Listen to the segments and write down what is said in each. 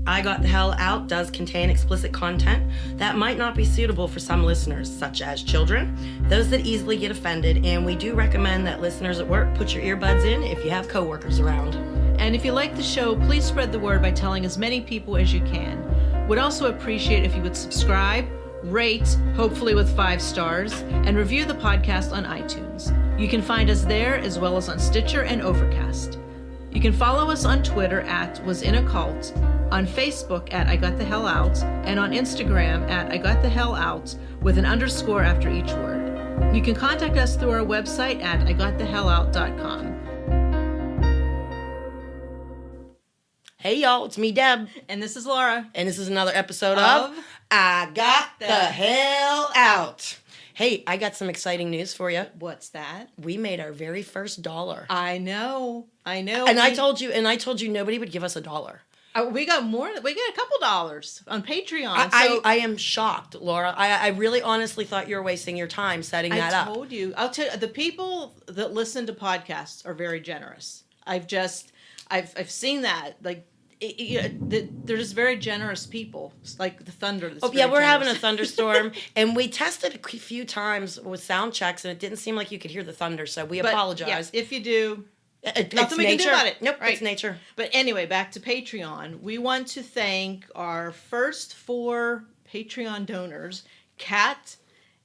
I Got the Hell Out does contain explicit content that might not be suitable for some listeners, such as children, those that easily get offended, and we do recommend that listeners at work put your earbuds in if you have coworkers around. And if you like the show, please spread the word by telling as many people as you can. Would also appreciate if you would subscribe, rate, hopefully with 5 stars, and review the podcast on iTunes. You can find us there as well as on Stitcher and Overcast. You can follow us on Twitter at Was In A Cult, on Facebook at I Got The Hell Out, and on Instagram at I Got The Hell Out with an underscore after each word. You can contact us through our website at IGotTheHellOut.com. Hey y'all, it's me, Deb. And this is Laura. And this is another episode of I Got the Hell Out. Hey, I got some exciting news for you. What's that? We made our very first $1. I know. And I told you nobody would give us $1. We got more. We got a couple dollars on Patreon. I am shocked, Laura. I really honestly thought you were wasting your time setting that up. I told you. I'll tell you, the people that listen to podcasts are very generous. I've seen that. Like, they're just very generous people. It's like the thunder. We're having a thunderstorm, and we tested a few times with sound checks, and it didn't seem like you could hear the thunder. So we apologize. Yes, if you do. Nothing we can do about it. Nope, right. It's nature. But anyway, back to Patreon. We want to thank our first 4 Patreon donors, Kat,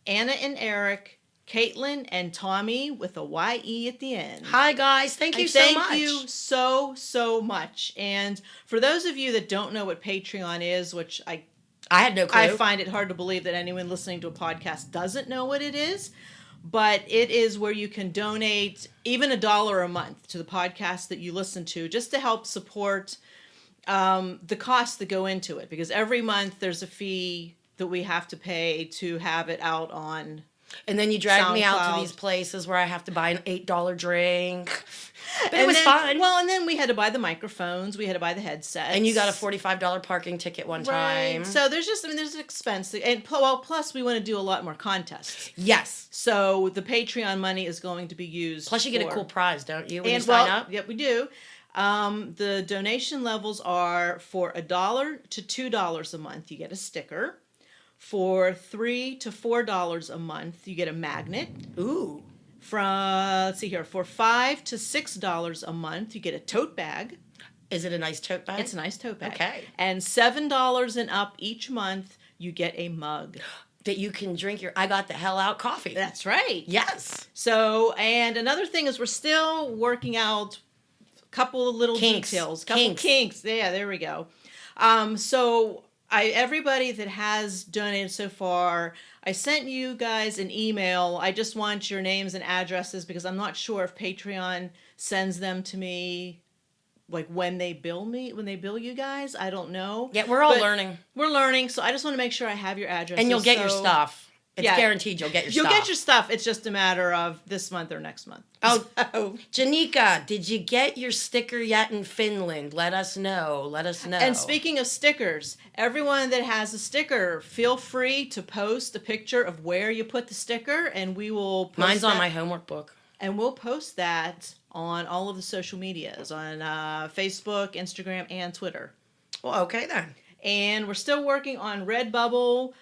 Anna and Eric, Caitlin, and Tommy with a Y-E at the end. Hi, guys. Thank you so much. Thank you so much. And for those of you that don't know what Patreon is, which I had no clue. I find it hard to believe that anyone listening to a podcast doesn't know what it is. But it is where you can donate even $1 a month to the podcast that you listen to, just to help support the costs that go into it. Because every month there's a fee that we have to pay to have it out on And then you drag me out SoundCloud. to these places where I have to buy an $8 drink. But and it was fun. Well, and then we had to buy the microphones. We had to buy the headsets. And you got a $45 parking ticket one time. Right. So there's an expense. And plus we want to do a lot more contests. Yes. So the Patreon money is going to be used. Plus you get a cool prize, don't you, when you and sign up? Yep, we do. The donation levels are for $1 to $2 a month. You get a sticker. For $3 to $4 a month, you get a magnet. Ooh. For $5 to $6 a month, you get a tote bag. Is it a nice tote bag? It's a nice tote bag. Okay. And $7 and up each month, you get a mug. That you can drink your I Got the Hell Out coffee. That's right. Yes. So, and another thing is we're still working out a couple of little details. Kinks. Yeah, there we go. Everybody that has donated so far, I sent you guys an email. I just want your names and addresses because I'm not sure if Patreon sends them to me like when they bill you guys. I don't know. Yeah, we're all learning. We're learning, so I just want to make sure I have your addresses. And you'll get your stuff. It's guaranteed you'll get your stuff. You'll get your stuff. It's just a matter of this month or next month. Oh, Janika, did you get your sticker yet in Finland? Let us know. And speaking of stickers, everyone that has a sticker, feel free to post a picture of where you put the sticker, and we will post Mine's on my homework book. And we'll post that on all of the social medias, on Facebook, Instagram, and Twitter. Well, okay then. And we're still working on Redbubble.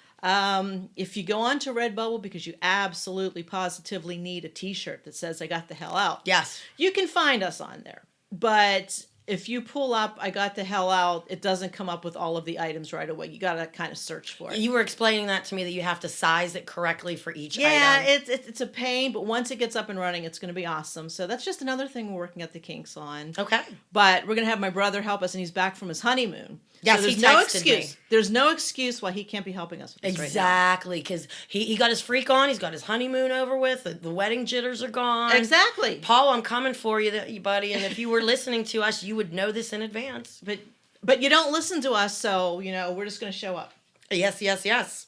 If you go on to Redbubble because you absolutely positively need a t-shirt that says I got the hell out. Yes. You can find us on there. But if you pull up I got the hell out, it doesn't come up with all of the items right away. You got to kind of search for it. You were explaining that to me, that you have to size it correctly for each item. Yeah, it's a pain, but once it gets up and running, it's going to be awesome. So that's just another thing we're working at the kinks on. Okay. But we're going to have my brother help us, and he's back from his honeymoon. Yes, so there's he no texted excuse. me. There's no excuse why he can't be helping us with this Exactly, because he got his freak on. He's got his honeymoon over with. The wedding jitters are gone. Exactly. Paul, I'm coming for you, buddy. And if you were listening to us, you would know this in advance. But you don't listen to us, so, we're just going to show up. Yes.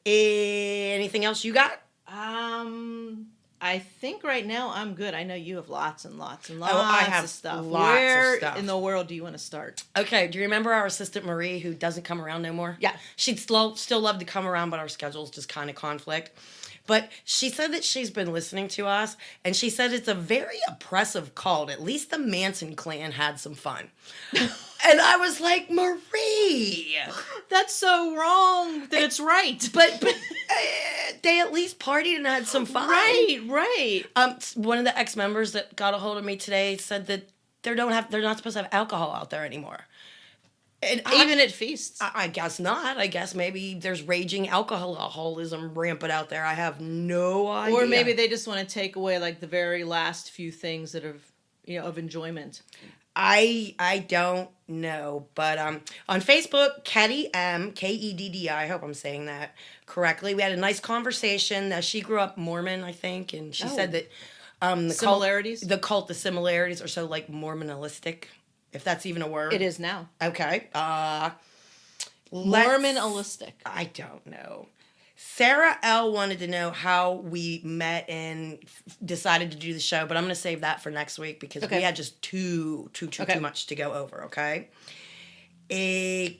Anything else you got? I think right now I'm good. I know you have lots and lots and lots I have of stuff. Lots of stuff. In the world do you want to start? Okay, do you remember our assistant Marie, who doesn't come around no more? Yeah. She'd still love to come around, but our schedules just kind of conflict. But she said that she's been listening to us, and she said it's a very oppressive cult. At least the Manson clan had some fun. And I was like, Marie! That's so wrong that it's right. But they at least partied and had some fun. Right. One of the ex-members that got a hold of me today said that they're not supposed to have alcohol out there anymore. And Even at feasts. I guess not. I guess maybe there's raging alcoholism rampant out there. I have no idea. Or maybe they just want to take away like the very last few things that have, of enjoyment. I don't know, but on Facebook, Keddy M, Keddi, I hope I'm saying that correctly. We had a nice conversation. She grew up Mormon, I think, and she said that the similarities. The similarities are so like Mormonistic, if that's even a word. It is now. Okay. Mormonistic. I don't know. Sarah L. wanted to know how we met and decided to do the show, but I'm going to save that for next week because we had just too much to go over, okay?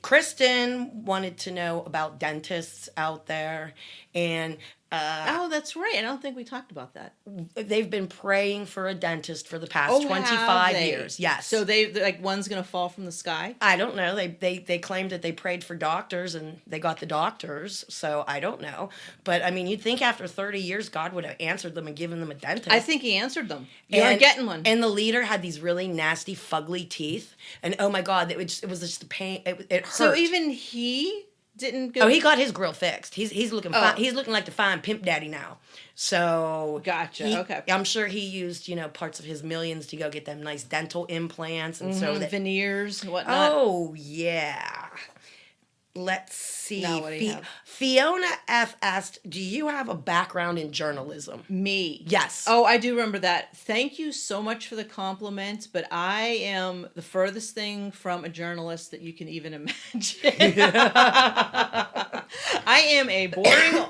Kristen wanted to know about dentists out there, and oh, that's right. I don't think we talked about that. They've been praying for a dentist for the past 25 years. Yes. So they like one's gonna fall from the sky? I don't know. They claimed that they prayed for doctors and they got the doctors. So I don't know. But I mean, you'd think after 30 years, God would have answered them and given them a dentist. I think He answered them. You're getting one. And the leader had these really nasty, fugly teeth. And oh my God, it was just the pain. It hurt. So even he didn't go. Oh, he got his grill fixed. He's looking fine. He's looking like the fine pimp daddy now. So gotcha. Okay. I'm sure he used parts of his millions to go get them nice dental implants and so that veneers and whatnot. Oh yeah. Let's see. Now, what do you have? Fiona F asked, "Do you have a background in journalism?" Me. Yes. Oh, I do remember that. Thank you so much for the compliment, but I am the furthest thing from a journalist that you can even imagine. I am a boring...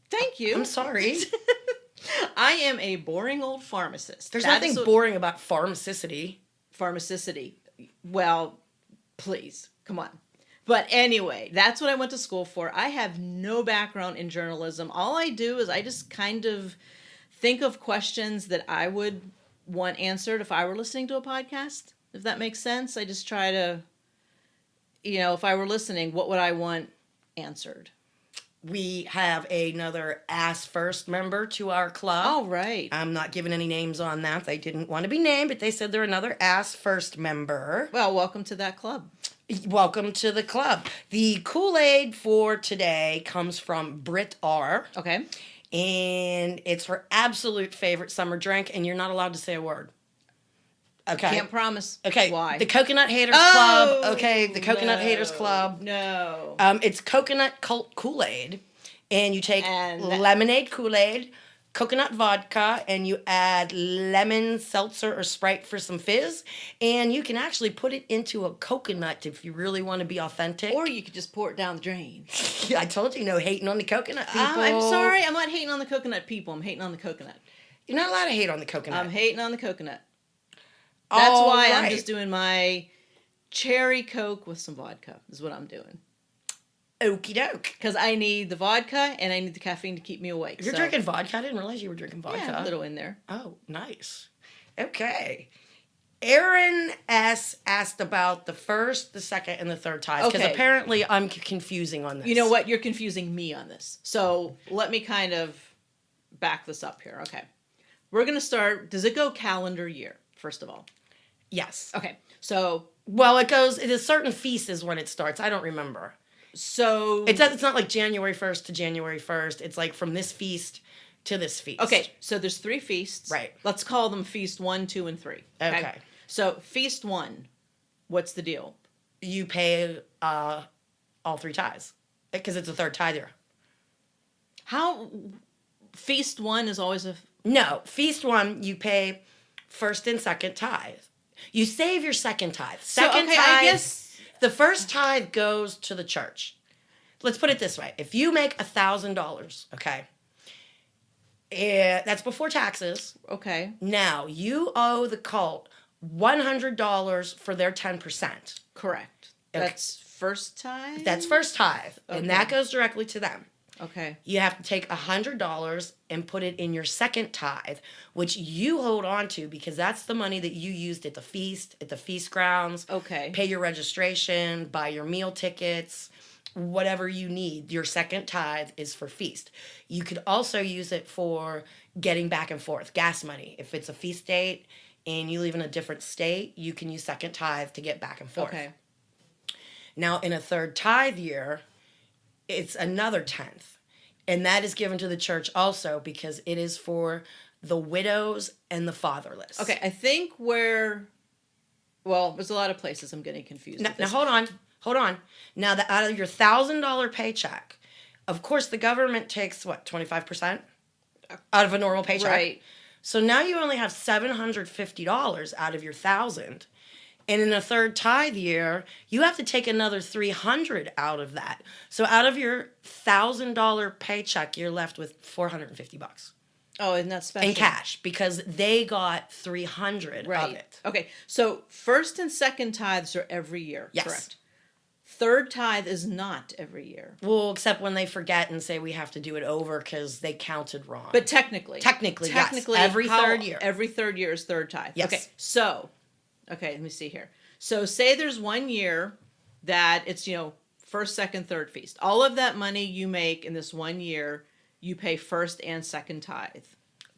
Thank you. I'm sorry. I am a boring old pharmacist. There's nothing boring about pharmacicity. Pharmacicity. Well, please, come on. But anyway, that's what I went to school for. I have no background in journalism. All I do is I just kind of think of questions that I would want answered if I were listening to a podcast, if that makes sense. I just try to, if I were listening, what would I want answered? We have another Ass First member to our club. Oh, right. I'm not giving any names on that. They didn't want to be named, but they said they're another Ass First member. Well, welcome to that club. Welcome to the club. The Kool-Aid for today comes from Britt R. Okay. And it's her absolute favorite summer drink, and you're not allowed to say a word. Okay. Can't promise. Okay. Why? The Coconut Haters Club. Okay. The Coconut Haters Club. No. It's coconut Kool-Aid, and you take lemonade Kool-Aid, coconut vodka, and you add lemon seltzer or Sprite for some fizz, and you can actually put it into a coconut if you really want to be authentic. Or you could just pour it down the drain. I told you, no hating on the coconut people. I'm sorry, I'm not hating on the coconut people. I'm hating on the coconut. You're not allowed to hate on the coconut. I'm hating on the coconut. That's why I'm just doing my cherry Coke with some vodka, is what I'm doing. Okie doke. Because I need the vodka and I need the caffeine to keep me awake. You're drinking vodka? I didn't realize you were drinking vodka. Yeah, a little in there. Oh, nice. Okay. Aaron S. asked about the first, the second, and the third tithes. Because apparently I'm confusing on this. You know what? You're confusing me on this. So let me kind of back this up here. Okay. We're going to start. Does it go calendar year, first of all? Yes. Okay. So. Well, it is a certain feast is when it starts. I don't remember. So. It's not like January 1st to January 1st. It's like from this feast to this feast. Okay. So there's 3 feasts. Right. Let's call them feast 1, 2, and 3. Okay. So feast 1, what's the deal? You pay all 3 tithes because it's a third tithe year. How? Feast 1 is always a... No. Feast 1, you pay first and second tithe. You save your second tithe. Second tithe, I guess the first tithe goes to the church. Let's put it this way. If you make $1,000, okay, that's before taxes. Okay. Now, you owe the cult $100 for their 10%. Correct. Okay. That's first tithe? That's first tithe, and that goes directly to them. Okay. You have to take $100 and put it in your second tithe, which you hold on to because that's the money that you used at the feast grounds. Okay. Pay your registration, buy your meal tickets, whatever you need. Your second tithe is for feast. You could also use it for getting back and forth, gas money. If it's a feast date and you live in a different state, you can use second tithe to get back and forth. Okay. Now, in a third tithe year, it's another tenth. And that is given to the church also because it is for the widows and the fatherless. Okay, I think there's a lot of places I'm getting confused. Now hold on. Now, out of your $1,000 paycheck, of course, the government takes, 25% out of a normal paycheck? Right. So now you only have $750 out of your $1,000. And in a third tithe year, you have to take another $300 out of that. So out of your $1,000 paycheck, you're left with $450 Oh, isn't that special? in cash because they got $300 of Right. it. Okay, so first and second tithes are every year, Yes. correct? Third tithe is not every year. Well, except when they forget and say we have to do it over because they counted wrong. But technically, yes. Every third year. Every third year is third tithe. Yes. Okay, let me see here. So say there's 1 year that it's, first, second, third feast. All of that money you make in this 1 year, you pay first and second tithe.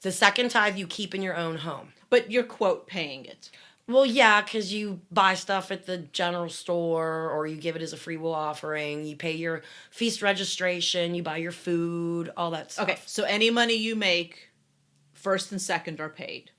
The second tithe you keep in your own home. But you're, quote, paying it. Well, yeah, because you buy stuff at the general store or you give it as a free will offering. You pay your feast registration. You buy your food, all that stuff. Okay, so any money you make, first and second are paid.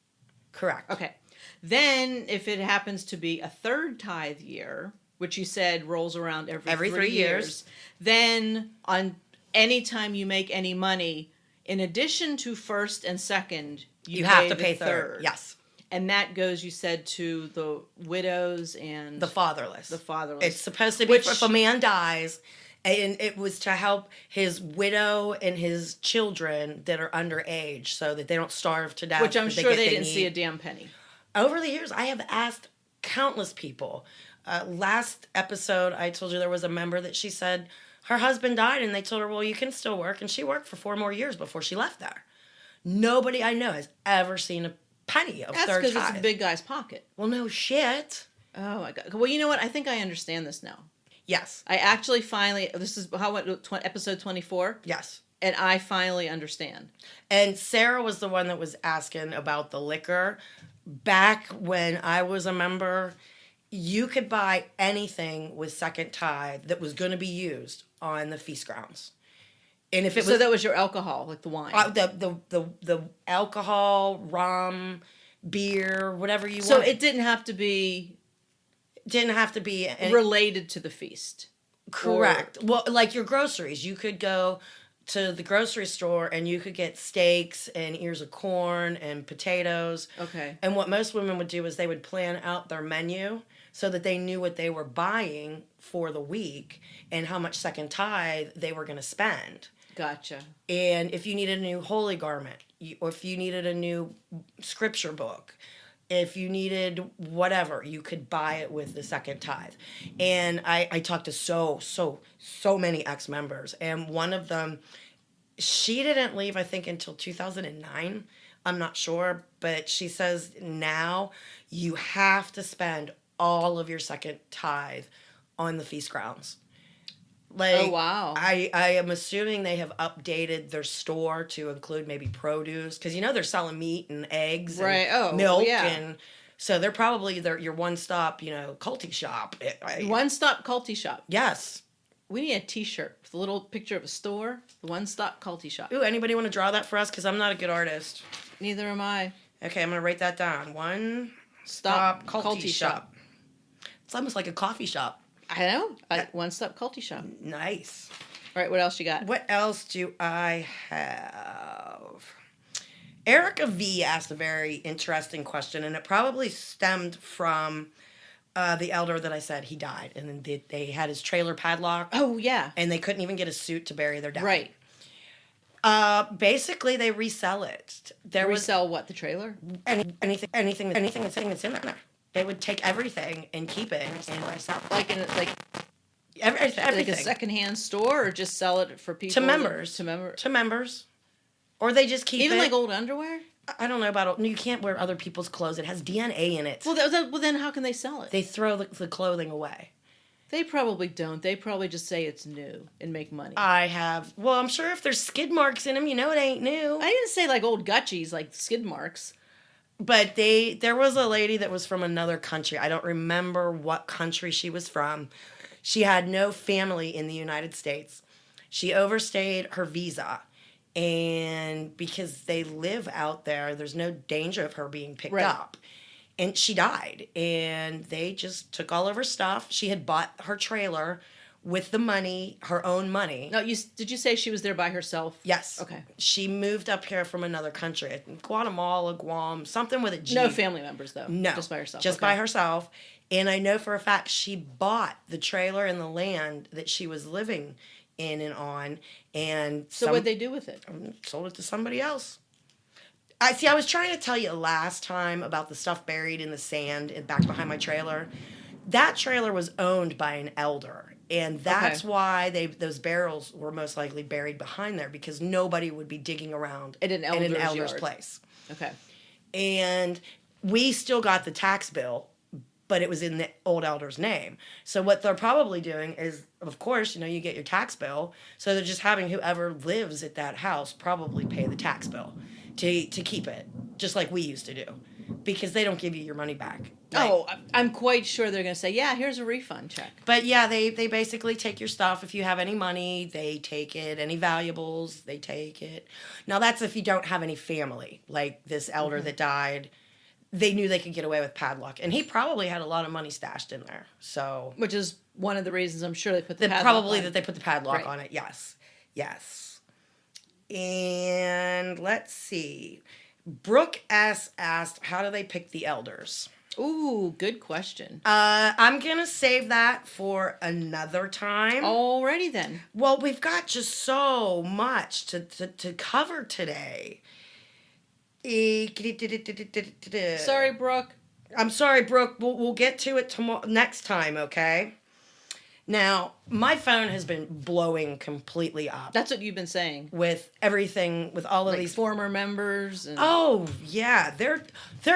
Correct. Okay. Then, if it happens to be a third tithe year, which you said rolls around every 3 years, then on any time you make any money, in addition to first and second, You have to pay third. Yes. And that goes, you said, to the widows and The fatherless. The fatherless. It's supposed to be if a man dies, and it was to help his widow and his children that are underage so that they don't starve to death. Which I'm sure they didn't need. see a damn penny. Over the years, I have asked countless people. Last episode, I told you there was a member that she said her husband died, and they told her, well, you can still work. And she worked for 4 more years before she left there. Nobody I know has ever seen a penny of That's third because tithe. it's a big guy's pocket. Well, no shit. Oh, my God. Well, you know what? I think I understand this now. Yes. I actually finally, this is episode 24? Yes. And I finally understand. And Sarah was the one that was asking about the liquor. Back when I was a member, you could buy anything with second tithe that was going to be used on the feast grounds. And if it was, So that was your alcohol, like the wine. the alcohol, rum, beer, whatever you So want. it didn't have to be didn't have to be related to the feast. correct. Well, like your groceries, you could go to the grocery store and you could get steaks and ears of corn and potatoes. Okay. And what most women would do is they would plan out their menu so that they knew what they were buying for the week and how much second tithe they were going to spend. Gotcha. And if you needed a new holy garment, or if you needed a new scripture book, if you needed whatever, you could buy it with the second tithe. And I talked to so many ex-members. And one of them, she didn't leave, I think, until 2009. I'm not sure. But she says now you have to spend all of your second tithe on the feast grounds. Like, oh, wow. I am assuming they have updated their store to include maybe produce. Because, they're selling meat and eggs and milk. Yeah. And so they're probably your one-stop, culty shop. One-stop culty shop. Yes. We need a T-shirt with a little picture of a store. The one-stop culty shop. Ooh, anybody want to draw that for us? Because I'm not a good artist. Neither am I. Okay, I'm going to write that down. Stop culty shop. It's almost like a coffee shop. I know. One-stop culty shop. Nice. All right, what else you got? What else do I have? Erica V asked a very interesting question, and it probably stemmed from the elder that I said he died, and then they had his trailer padlocked. Oh, yeah. And they couldn't even get a suit to bury their dad. Right. Basically, they resell it. Resell what? The trailer? Anything that's in there. They would take everything and keep it and resell it. Everything. Like a secondhand store, or just sell it for people to members. To members. Or they just keep even it. like old underwear. I don't know about it. You can't wear other people's clothes. It has DNA in it. Well, then how can they sell it? They throw the clothing away. They probably don't. They probably just say it's new and make money. Well, I'm sure if there's skid marks in them, it ain't new. I didn't say like old Gucci's, like skid marks. But there was a lady that was from another country. I don't remember what country she was from. She had no family in the United States. She overstayed her visa. And because they live out there, there's no danger of her being picked up. And she died. And they just took all of her stuff. She had bought her trailer with the money, her own money. No, did you say she was there by herself? Yes. Okay. She moved up here from another country, Guatemala, Guam, something with a G. No family members, though. No. Just by herself. Just by herself. And I know for a fact she bought the trailer and the land that she was living in and on. And so what'd they do with it? Sold it to somebody else. I was trying to tell you last time about the stuff buried in the sand and back behind my trailer. That trailer was owned by an elder. And that's why those barrels were most likely buried behind there, because nobody would be digging around in an elder's place. Okay. And we still got the tax bill, but it was in the old elder's name. So what they're probably doing is, of course, you get your tax bill. So they're just having whoever lives at that house probably pay the tax bill to keep it, just like we used to do, because they don't give you your money back. Oh, I'm quite sure they're going to say, yeah, here's a refund check. But yeah, they basically take your stuff. If you have any money, they take it. Any valuables, they take it. Now that's if you don't have any family, like this elder that died. They knew they could get away with padlock, and he probably had a lot of money stashed in there. So, which is one of the reasons I'm sure they put the padlock on. That they put the padlock on it. Yes. And let's see. Brooke S. asked, how do they pick the elders? Ooh, good question. I'm going to save that for another time. Alrighty then. Well, we've got just so much to cover today. Sorry, Brooke. I'm sorry, Brooke. We'll get to it next time, okay? Now, my phone has been blowing completely up. That's what you've been saying. With everything, with all of these former members. And oh, yeah. They're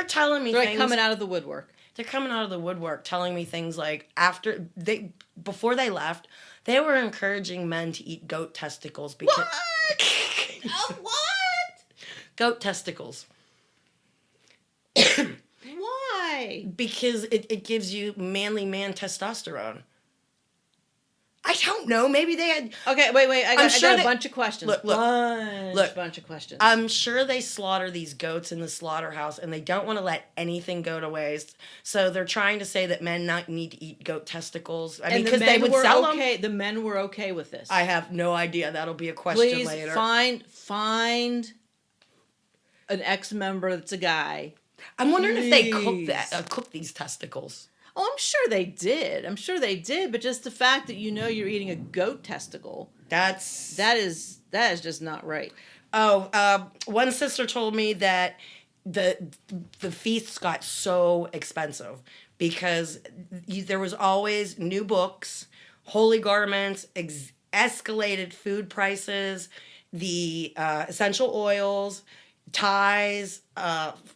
telling me things. They're coming out of the woodwork. They're coming out of the woodwork telling me things like before they left, they were encouraging men to eat goat testicles. Because, what? What? Goat testicles. Why? Because it gives you manly man testosterone. I don't know. Maybe they had. Okay, wait. I got a bunch of questions. Look. Bunch of questions. I'm sure they slaughter these goats in the slaughterhouse, and they don't want to let anything go to waste. So they're trying to say that men not need to eat goat testicles. I mean, because they would sell them. The men were okay with this. I have no idea. That'll be a question later. Please find an ex-member that's a guy. I'm wondering if they cook these testicles. Oh, I'm sure they did. But just the fact that you're eating a goat testicle, that is just not right. Oh, one sister told me that the feasts got so expensive because there was always new books, holy garments, escalated food prices, the essential oils, ties.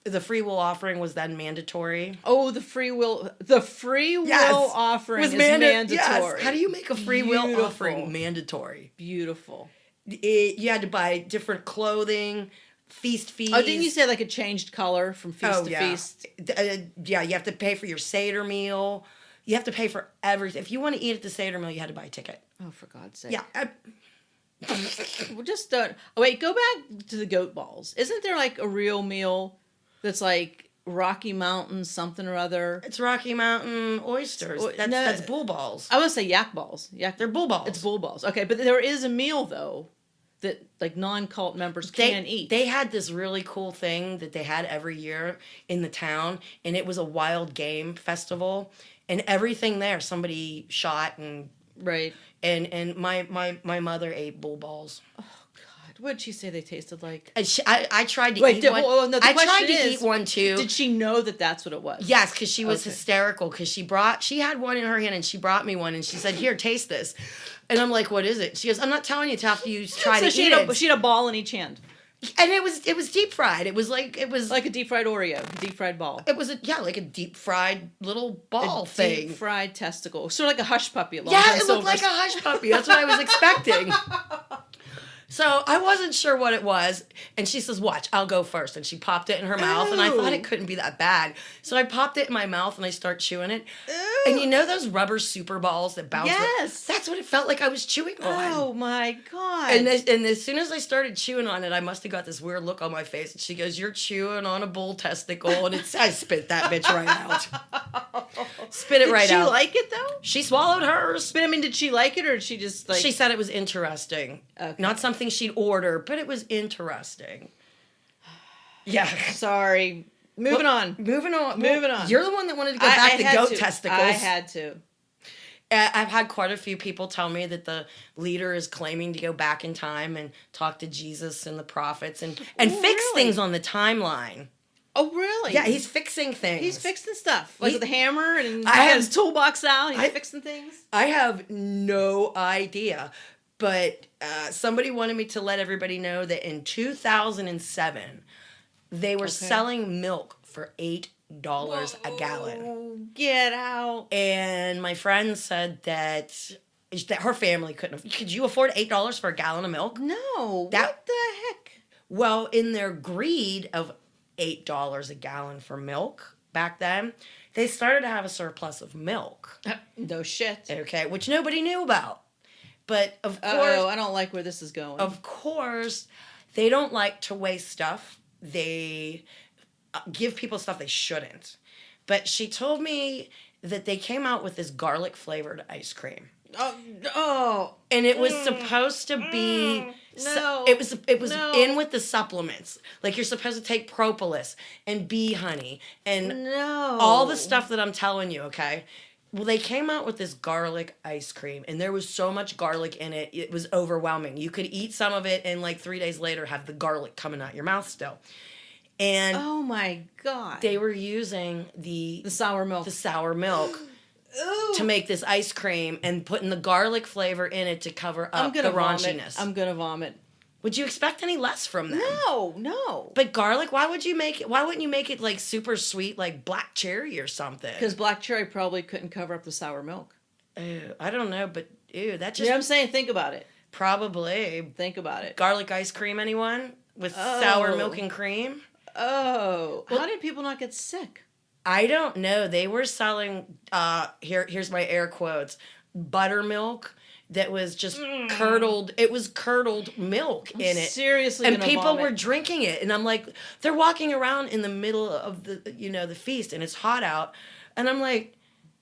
The free will offering was then mandatory. Oh, the free will offering is mandatory. Yes. How do you make a free will offering mandatory? Beautiful. You had to buy different clothing, feast fees. Oh, didn't you say like it changed color from feast to feast? Yeah, you have to pay for your Seder meal. You have to pay for everything. If you want to eat at the Seder meal, you had to buy a ticket. Oh, for God's sake. Yeah. Well, just don't. Oh, wait, go back to the goat balls. Isn't there like a real meal that's like Rocky Mountain something or other? It's Rocky Mountain oysters. That's bull balls. I want to say yak balls. They're bull balls. It's bull balls. Okay, but there is a meal though that like non-cult members can eat. They had this really cool thing that they had every year in the town, and it was a wild game festival, and everything there somebody shot and right. And my mother ate bull balls. Oh God, What did she say they tasted like? And I tried to Wait, eat one. no, the I question tried to is, eat one too. Did she know that that's what it was? Yes, because she was Okay. hysterical. Because she had one in her hand and she brought me one and she said, "Here, taste this." And I'm like, "What is it?" She goes, "I'm not telling you till after you try to eat it." She had a ball in each hand. And it was deep fried. It was like a deep fried Oreo, deep fried ball. It was like a deep fried little ball thing. Deep fried testicle, sort of like a hush puppy. Yeah, it looked like a hush puppy. That's what I was expecting. So I wasn't sure what it was, and she says, "Watch, I'll go first." And she popped it in her mouth, and I thought it couldn't be that bad. So I popped it in my mouth, and I start chewing it. Ew. And you know those rubber super balls that bounce? Yes. That's what it felt like I was chewing on. Oh my God. And as soon as I started chewing on it, I must have got this weird look on my face. And she goes, "You're chewing on a bull testicle." And I spit that bitch right out. Spit it right out. Did she like it though? She swallowed hers. But I mean, did she like it or did she just like... She said it was interesting. Okay. Not something she'd order, but it was interesting. Yeah. Sorry. Moving on. Moving on. Moving on. You're the one that wanted to go back to goat testicles. I had to. I've had quite a few people tell me that the leader is claiming to go back in time and talk to Jesus and the prophets and fix really? things on the timeline. Oh, really? Yeah, he's fixing things. He's fixing stuff. Like with a hammer and I have his toolbox out. He's fixing things. I have no idea. But somebody wanted me to let everybody know that in 2007, they were selling milk for $8 a gallon. Oh, get out. And my friend said that her family couldn't. Could you afford $8 for a gallon of milk? No. What the heck? Well, in their greed of $8 a gallon for milk back then, they started to have a surplus of milk. No shit. Okay, which nobody knew about. But of course, I don't like where this is going. Of course, they don't like to waste stuff. They give people stuff they shouldn't. But she told me that they came out with this garlic flavored ice cream. And it was supposed to be it was in with the supplements. Like you're supposed to take propolis and bee honey and all the stuff that I'm telling you, okay? Well, they came out with this garlic ice cream, and there was so much garlic in it, it was overwhelming. You could eat some of it, and like 3 days later, have the garlic coming out your mouth still. And oh my God, they were using the sour milk, to make this ice cream, and putting the garlic flavor in it to cover up the raunchiness. I'm gonna vomit. Would you expect any less from them? No. But garlic, why wouldn't you make it like super sweet, like black cherry or something? Because black cherry probably couldn't cover up the sour milk. Ew, I don't know, but ew, that just... You know what I'm saying? Think about it. Probably. Think about it. Garlic ice cream, anyone? With sour milk and cream? Oh. How did people not get sick? I don't know. They were selling, here's my air quotes, buttermilk that was just curdled. It was curdled milk in it. Seriously, and people were drinking it. And I'm like, they're walking around in the middle of the feast, and it's hot out. And I'm like,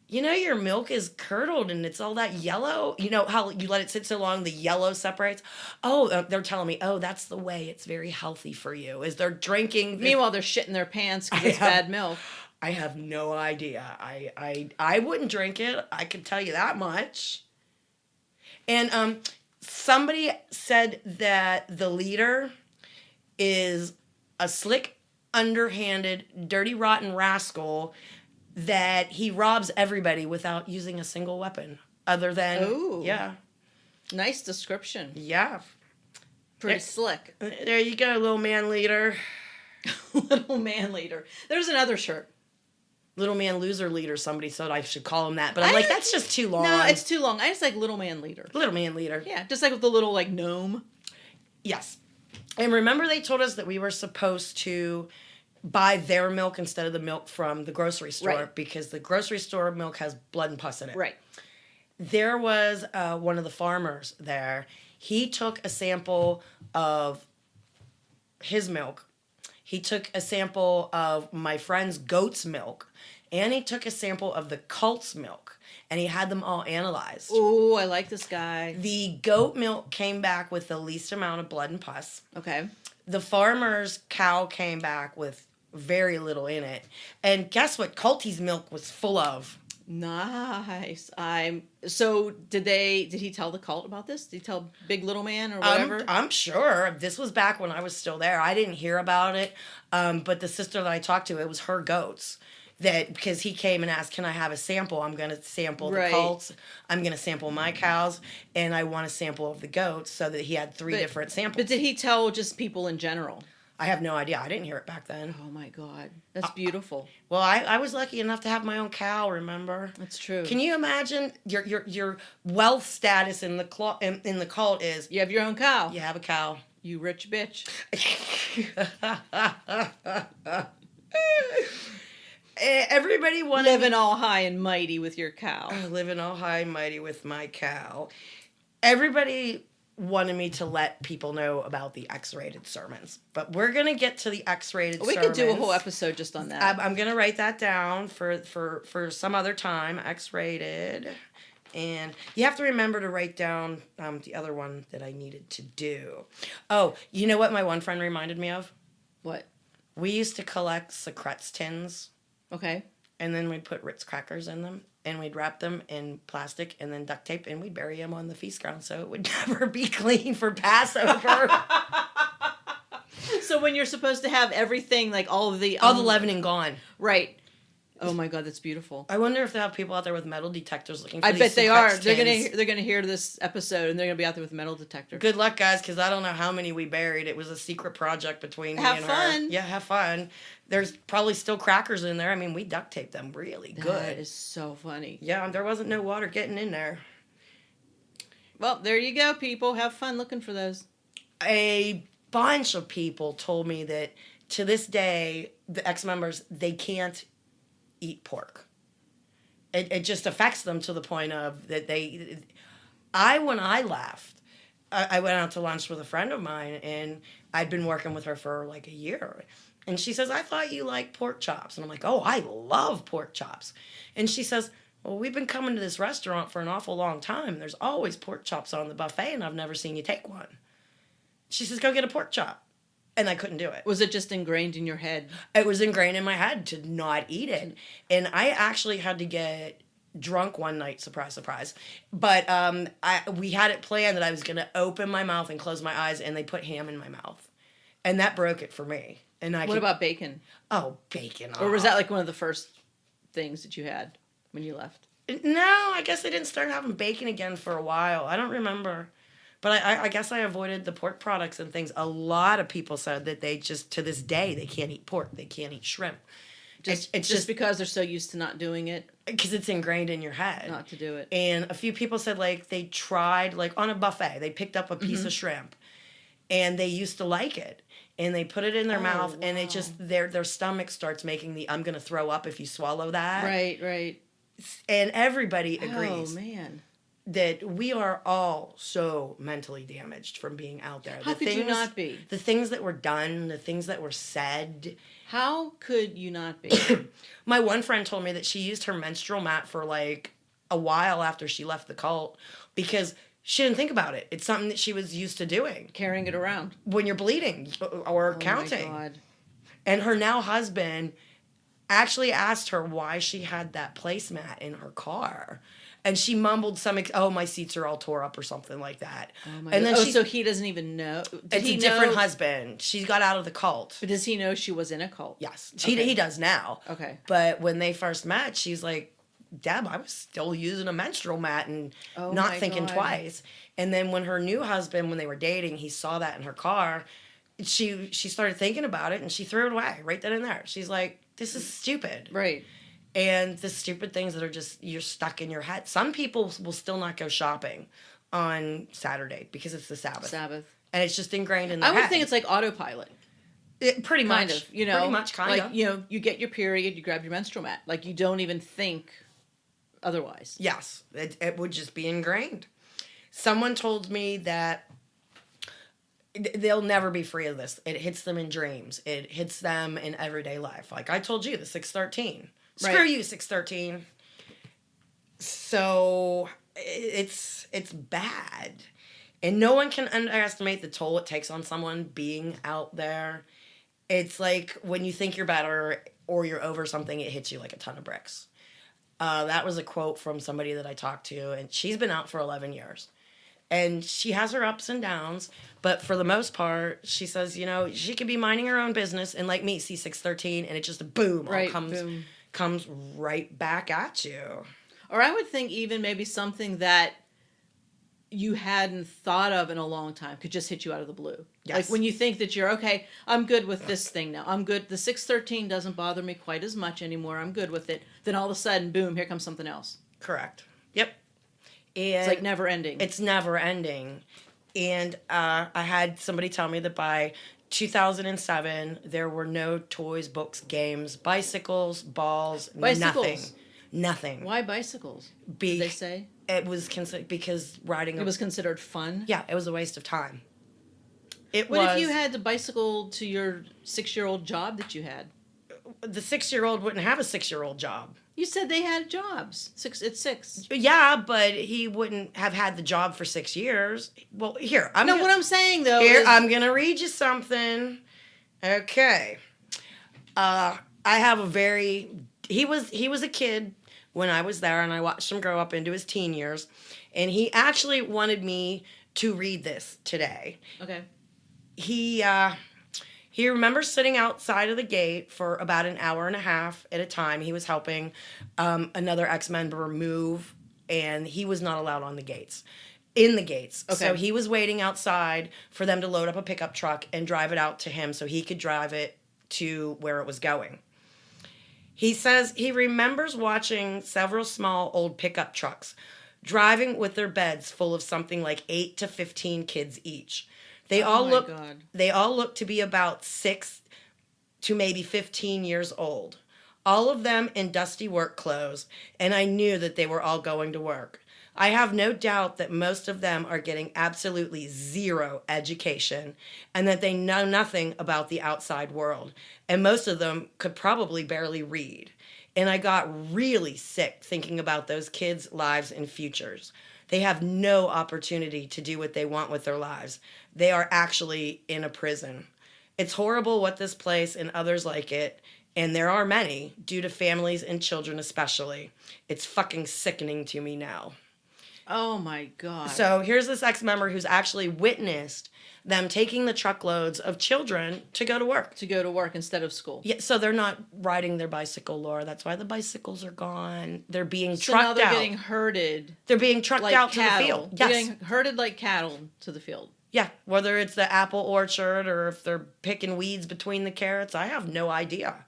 your milk is curdled and it's all that yellow. You know how you let it sit so long, the yellow separates? Oh, they're telling me, that's the way it's very healthy for you, is they're drinking. Meanwhile, they're shitting their pants because it's bad milk. I have no idea. I wouldn't drink it. I can tell you that much. And somebody said that the leader is a slick, underhanded, dirty, rotten rascal, that he robs everybody without using a single weapon other than... Ooh. Yeah. Nice description. Yeah. Pretty slick. There you go, little man leader. Little man leader. There's another shirt. Little man loser leader, somebody said I should call him that. But I'm like, that's just too long. No, it's too long. I just like little man leader. Little man leader. Yeah, just like with the little like gnome. Yes. And remember they told us that we were supposed to buy their milk instead of the milk from the grocery store, because the grocery store milk has blood and pus in it. Right. There was one of the farmers there. He took a sample of his milk. He took a sample of my friend's goat's milk. And he took a sample of the cult's milk. And he had them all analyzed. Oh, I like this guy. The goat milk came back with the least amount of blood and pus. Okay. The farmer's cow came back with very little in it. And guess what Culty's milk was full of? Nice. So did he tell the cult about this? Did he tell Big Little Man or whatever? I'm sure. This was back when I was still there. I didn't hear about it. But the sister that I talked to, it was her goats. That because he came and asked, can I have a sample? I'm going to sample the cults. I'm going to sample my cows, and I want a sample of the goats, so that he had three different samples. But did he tell just people in general? I have no idea. I didn't hear it back then. Oh my God, that's beautiful. Well, I was lucky enough to have my own cow. Remember? That's true. Can you imagine your wealth status in the cult is you have your own cow. You have a cow. You rich bitch. Everybody wanted living all high and mighty with your cow. Living all high and mighty with my cow. Everybody wanted me to let people know about the X-rated sermons, but we're gonna get to the X-rated sermons. We could do a whole episode just on that. I'm gonna write that down for some other time. X-rated, and you have to remember to write down the other one that I needed to do. Oh, you know what my one friend reminded me of? What? We used to collect Secrets tins. Okay. And then we'd put Ritz crackers in them, and we'd wrap them in plastic and then duct tape, and we'd bury them on the feast ground so it would never be clean for Passover. So when you're supposed to have everything, like all the leavening gone. Right. Oh my God, that's beautiful. I wonder if they have people out there with metal detectors looking for I these bet they are. Secrets They're gonna hear this episode and they're gonna be out there with metal detectors. Good luck, guys, because I don't know how many we buried. It was a secret project between me and her. Have fun. Yeah, have fun. There's probably still crackers in there. I mean, we duct taped them really good. That is so funny. Yeah, there wasn't no water getting in there. Well, there you go, people. Have fun looking for those. A bunch of people told me that to this day, the ex-members, they can't eat pork. It just affects them to the point of that when I left, I went out to lunch with a friend of mine, and I'd been working with her for like a year. And she says, I thought you liked pork chops. And I'm like, oh, I love pork chops. And she says, well, we've been coming to this restaurant for an awful long time. There's always pork chops on the buffet, and I've never seen you take one. She says, go get a pork chop. And I couldn't do it. Was it just ingrained in your head? It was ingrained in my head to not eat it. And I actually had to get drunk one night, surprise, surprise. But we had it planned that I was going to open my mouth and close my eyes, and they put ham in my mouth. And that broke it for me. And what about bacon? Oh, bacon. Or was that like one of the first things that you had when you left? No, I guess I didn't start having bacon again for a while. I don't remember. But I guess I avoided the pork products and things. A lot of people said that they just, to this day, they can't eat pork. They can't eat shrimp. It's just because they're so used to not doing it? Because it's ingrained in your head. Not to do it. And a few people said, like, they tried, like, on a buffet. They picked up a piece of shrimp. And they used to like it. And they put it in their mouth. Wow. And it just, their stomach starts making the, I'm going to throw up if you swallow that. Right, right. And everybody agrees. Oh, man. That we are all so mentally damaged from being out there. How could you not be? The things that were done, the things that were said. How could you not be? My one friend told me that she used her menstrual mat for like a while after she left the cult because she didn't think about it. It's something that she was used to doing. Carrying it around. When you're bleeding or counting. My God. And her now husband actually asked her why she had that placemat in her car. And she mumbled my seats are all tore up or something like that. Oh my God. Then so he doesn't even know. It's a different husband. She got out of the cult. But does he know she was in a cult? Yes. Okay. He does now. Okay. But when they first met, she's like, Deb, I was still using a menstrual mat and not thinking twice. And then when her new husband, when they were dating, he saw that in her car. She started thinking about it and she threw it away right then and there. She's like, this is stupid. Right. And the stupid things that are just, you're stuck in your head. Some people will still not go shopping on Saturday because it's the Sabbath. And it's just ingrained in their head. I would think it's like autopilot. Pretty much. Kind of, you know. Pretty much, kind of. Like, you know, you get your period, you grab your menstrual mat. Like, you don't even think otherwise. Yes. It would just be ingrained. Someone told me that they'll never be free of this. It hits them in dreams. It hits them in everyday life. Like I told you, the 613. Screw you, 613. So it's bad. And no one can underestimate the toll it takes on someone being out there. It's like when you think you're better or you're over something, it hits you like a ton of bricks. That was a quote from somebody that I talked to, and she's been out for 11 years. And she has her ups and downs, but for the most part, she says, she could be minding her own business and like me, see 613, and it just boom, Right, all boom. comes right back at you. Or I would think even maybe something that you hadn't thought of in a long time could just hit you out of the blue. Yes. Like when you think that you're, okay, I'm good with this thing now. I'm good. The 613 doesn't bother me quite as much anymore. I'm good with it. Then all of a sudden, boom, here comes something else. Correct. Yep. And it's like never ending. It's never ending. And I had somebody tell me that by 2007, there were no toys, books, games, bicycles, balls, nothing. Why bicycles? Did they say? It was because riding... It was considered fun? Yeah, it was a waste of time. What if you had to bicycle to your 6-year-old job that you had? The 6-year-old wouldn't have a 6-year-old job. You said they had jobs. It's 6. Yeah, but he wouldn't have had the job for 6 years. Well, here. What I'm saying, though, I'm going to read you something. Okay. I have a very... He was a kid when I was there, and I watched him grow up into his teen years. And he actually wanted me to read this today. Okay. He remembers sitting outside of the gate for about an hour and a half at a time. He was helping another ex-member move, and he was not allowed on the gates. In the gates. Okay. So he was waiting outside for them to load up a pickup truck and drive it out to him so he could drive it to where it was going. He says he remembers watching several small old pickup trucks driving with their beds full of something like 8 to 15 kids each. They all look to be about 6 to maybe 15 years old. All of them in dusty work clothes, and I knew that they were all going to work. I have no doubt that most of them are getting absolutely zero education and that they know nothing about the outside world. And most of them could probably barely read. And I got really sick thinking about those kids' lives and futures. They have no opportunity to do what they want with their lives. They are actually in a prison. It's horrible what this place and others like it, and there are many, due to families and children especially. It's fucking sickening to me now. Oh my God. So here's this ex-member who's actually witnessed them taking the truckloads of children to go to work. To go to work instead of school. Yeah, so they're not riding their bicycle, Laura. That's why the bicycles are gone. They're being trucked out. So now they're getting herded. They're being trucked like out cattle. To the field. They're Yes. getting herded like cattle to the field. Yeah, whether it's the apple orchard or if they're picking weeds between the carrots, I have no idea.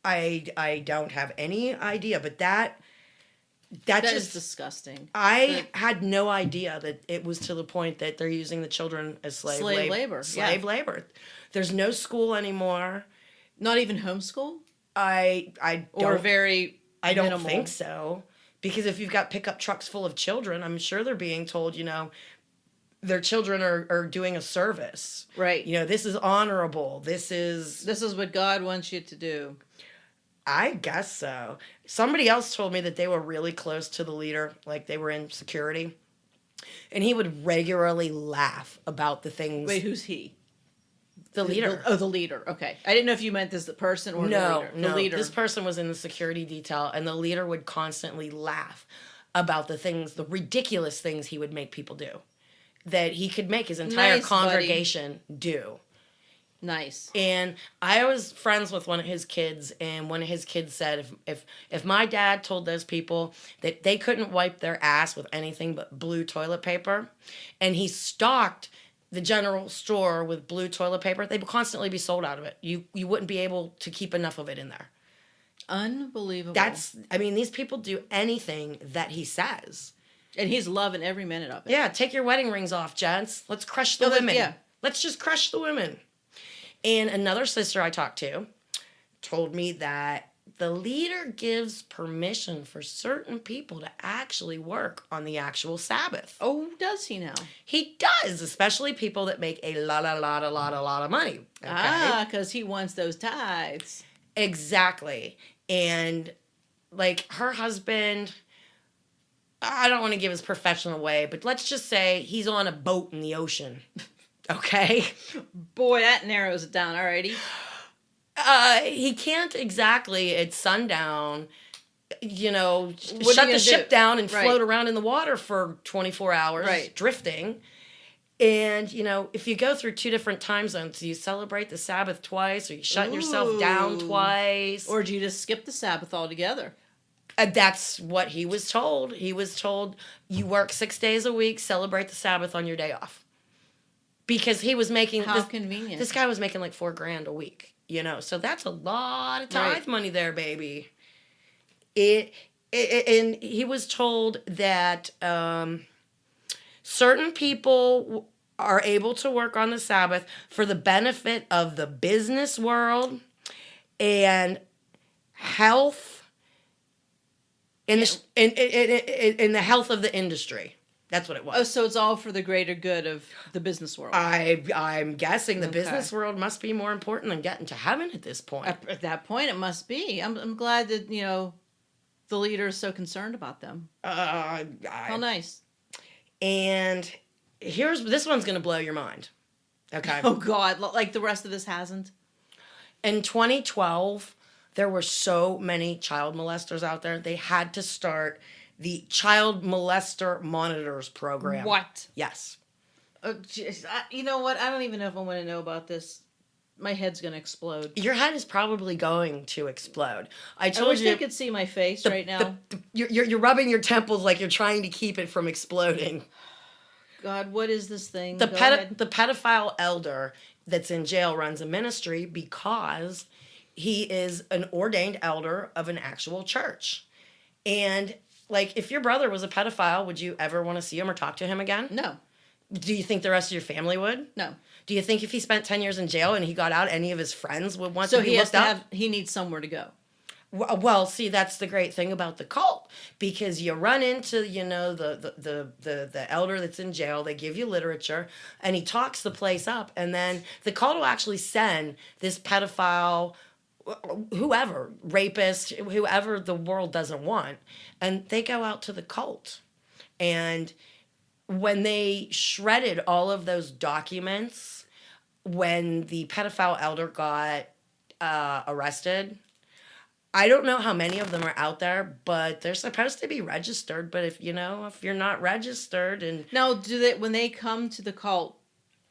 I don't have any idea, but that just is disgusting. I had no idea that it was to the point that they're using the children as slave labor. Slave labor. There's no school anymore. Not even homeschool? I don't minimal. think so. Because if you've got pickup trucks full of children, I'm sure they're being told, their children are doing a service. Right. This is honorable. This is what God wants you to do. I guess so. Somebody else told me that they were really close to the leader, like they were in security. And he would regularly laugh about the things. Wait, who's he? The leader. The leader. Okay. I didn't know if you meant this the person or the leader. No, the leader. This person was in the security detail, and the leader would constantly laugh about the ridiculous things he would make people do. That he could make his entire congregation do. Nice. And I was friends with one of his kids, and one of his kids said if my dad told those people that they couldn't wipe their ass with anything but blue toilet paper, and he stocked the general store with blue toilet paper, they would constantly be sold out of it. You wouldn't be able to keep enough of it in there. Unbelievable. These people do anything that he says. And he's loving every minute of it. Yeah, take your wedding rings off, gents. Let's crush the women. Yeah. Let's just crush the women. And another sister I talked to told me that the leader gives permission for certain people to actually work on the actual Sabbath. Oh, does he now? He does, especially people that make a lot of money. Okay? Because he wants those tithes. Exactly. And, her husband, I don't want to give his profession away, but let's just say he's on a boat in the ocean. Okay? Boy, that narrows it down. Alrighty. He can't exactly at sundown What shut are you the gonna ship do? down and Right. float around in the water for 24 hours, Right. drifting. And, if you go through 2 different time zones, you celebrate the Sabbath twice, or you shutting yourself down Ooh. twice. Or do you just skip the Sabbath altogether? That's what he was told. He was told, you work 6 days a week, celebrate the Sabbath on your day off. Because he was making... How convenient. This guy was making like $4,000 a week, So that's a lot of tithe money there, baby. And he was told that certain people are able to work on the Sabbath for the benefit of the business world and health in the health of the industry. That's what it was. Oh, so it's all for the greater good of the business world. I'm guessing the Okay. business world must be more important than getting to heaven at this point. At that point, it must be. I'm glad that, the leader is so concerned about them. How nice. And this one's going to blow your mind. Okay. Oh, God. Like the rest of this hasn't? In 2012, there were so many child molesters out there. They had to start the Child Molester Monitors program. What? Yes. Oh, geez. You know what? I don't even know if I want to know about this. My head's going to explode. Your head is probably going to explode. I I wish you. they could see my face right now. You're rubbing your temples like you're trying to keep it from exploding. God, what is this thing? The Go ahead. pedophile elder that's in jail runs a ministry because he is an ordained elder of an actual church. And, if your brother was a pedophile, would you ever want to see him or talk to him again? No. Do you think the rest of your family would? No. Do you think if he spent 10 years in jail and he got out, any of his friends would want to be looked up? He needs somewhere to go. Well, see, that's the great thing about the cult, because you run into, the elder that's in jail. They give you literature, and he talks the place up, and then the cult will actually send this pedophile, whoever, rapist, whoever the world doesn't want, and they go out to the cult. And when they shredded all of those documents, when the pedophile elder got arrested, I don't know how many of them are out there, but they're supposed to be registered. But if you're not registered, and Now, when they come to the cult,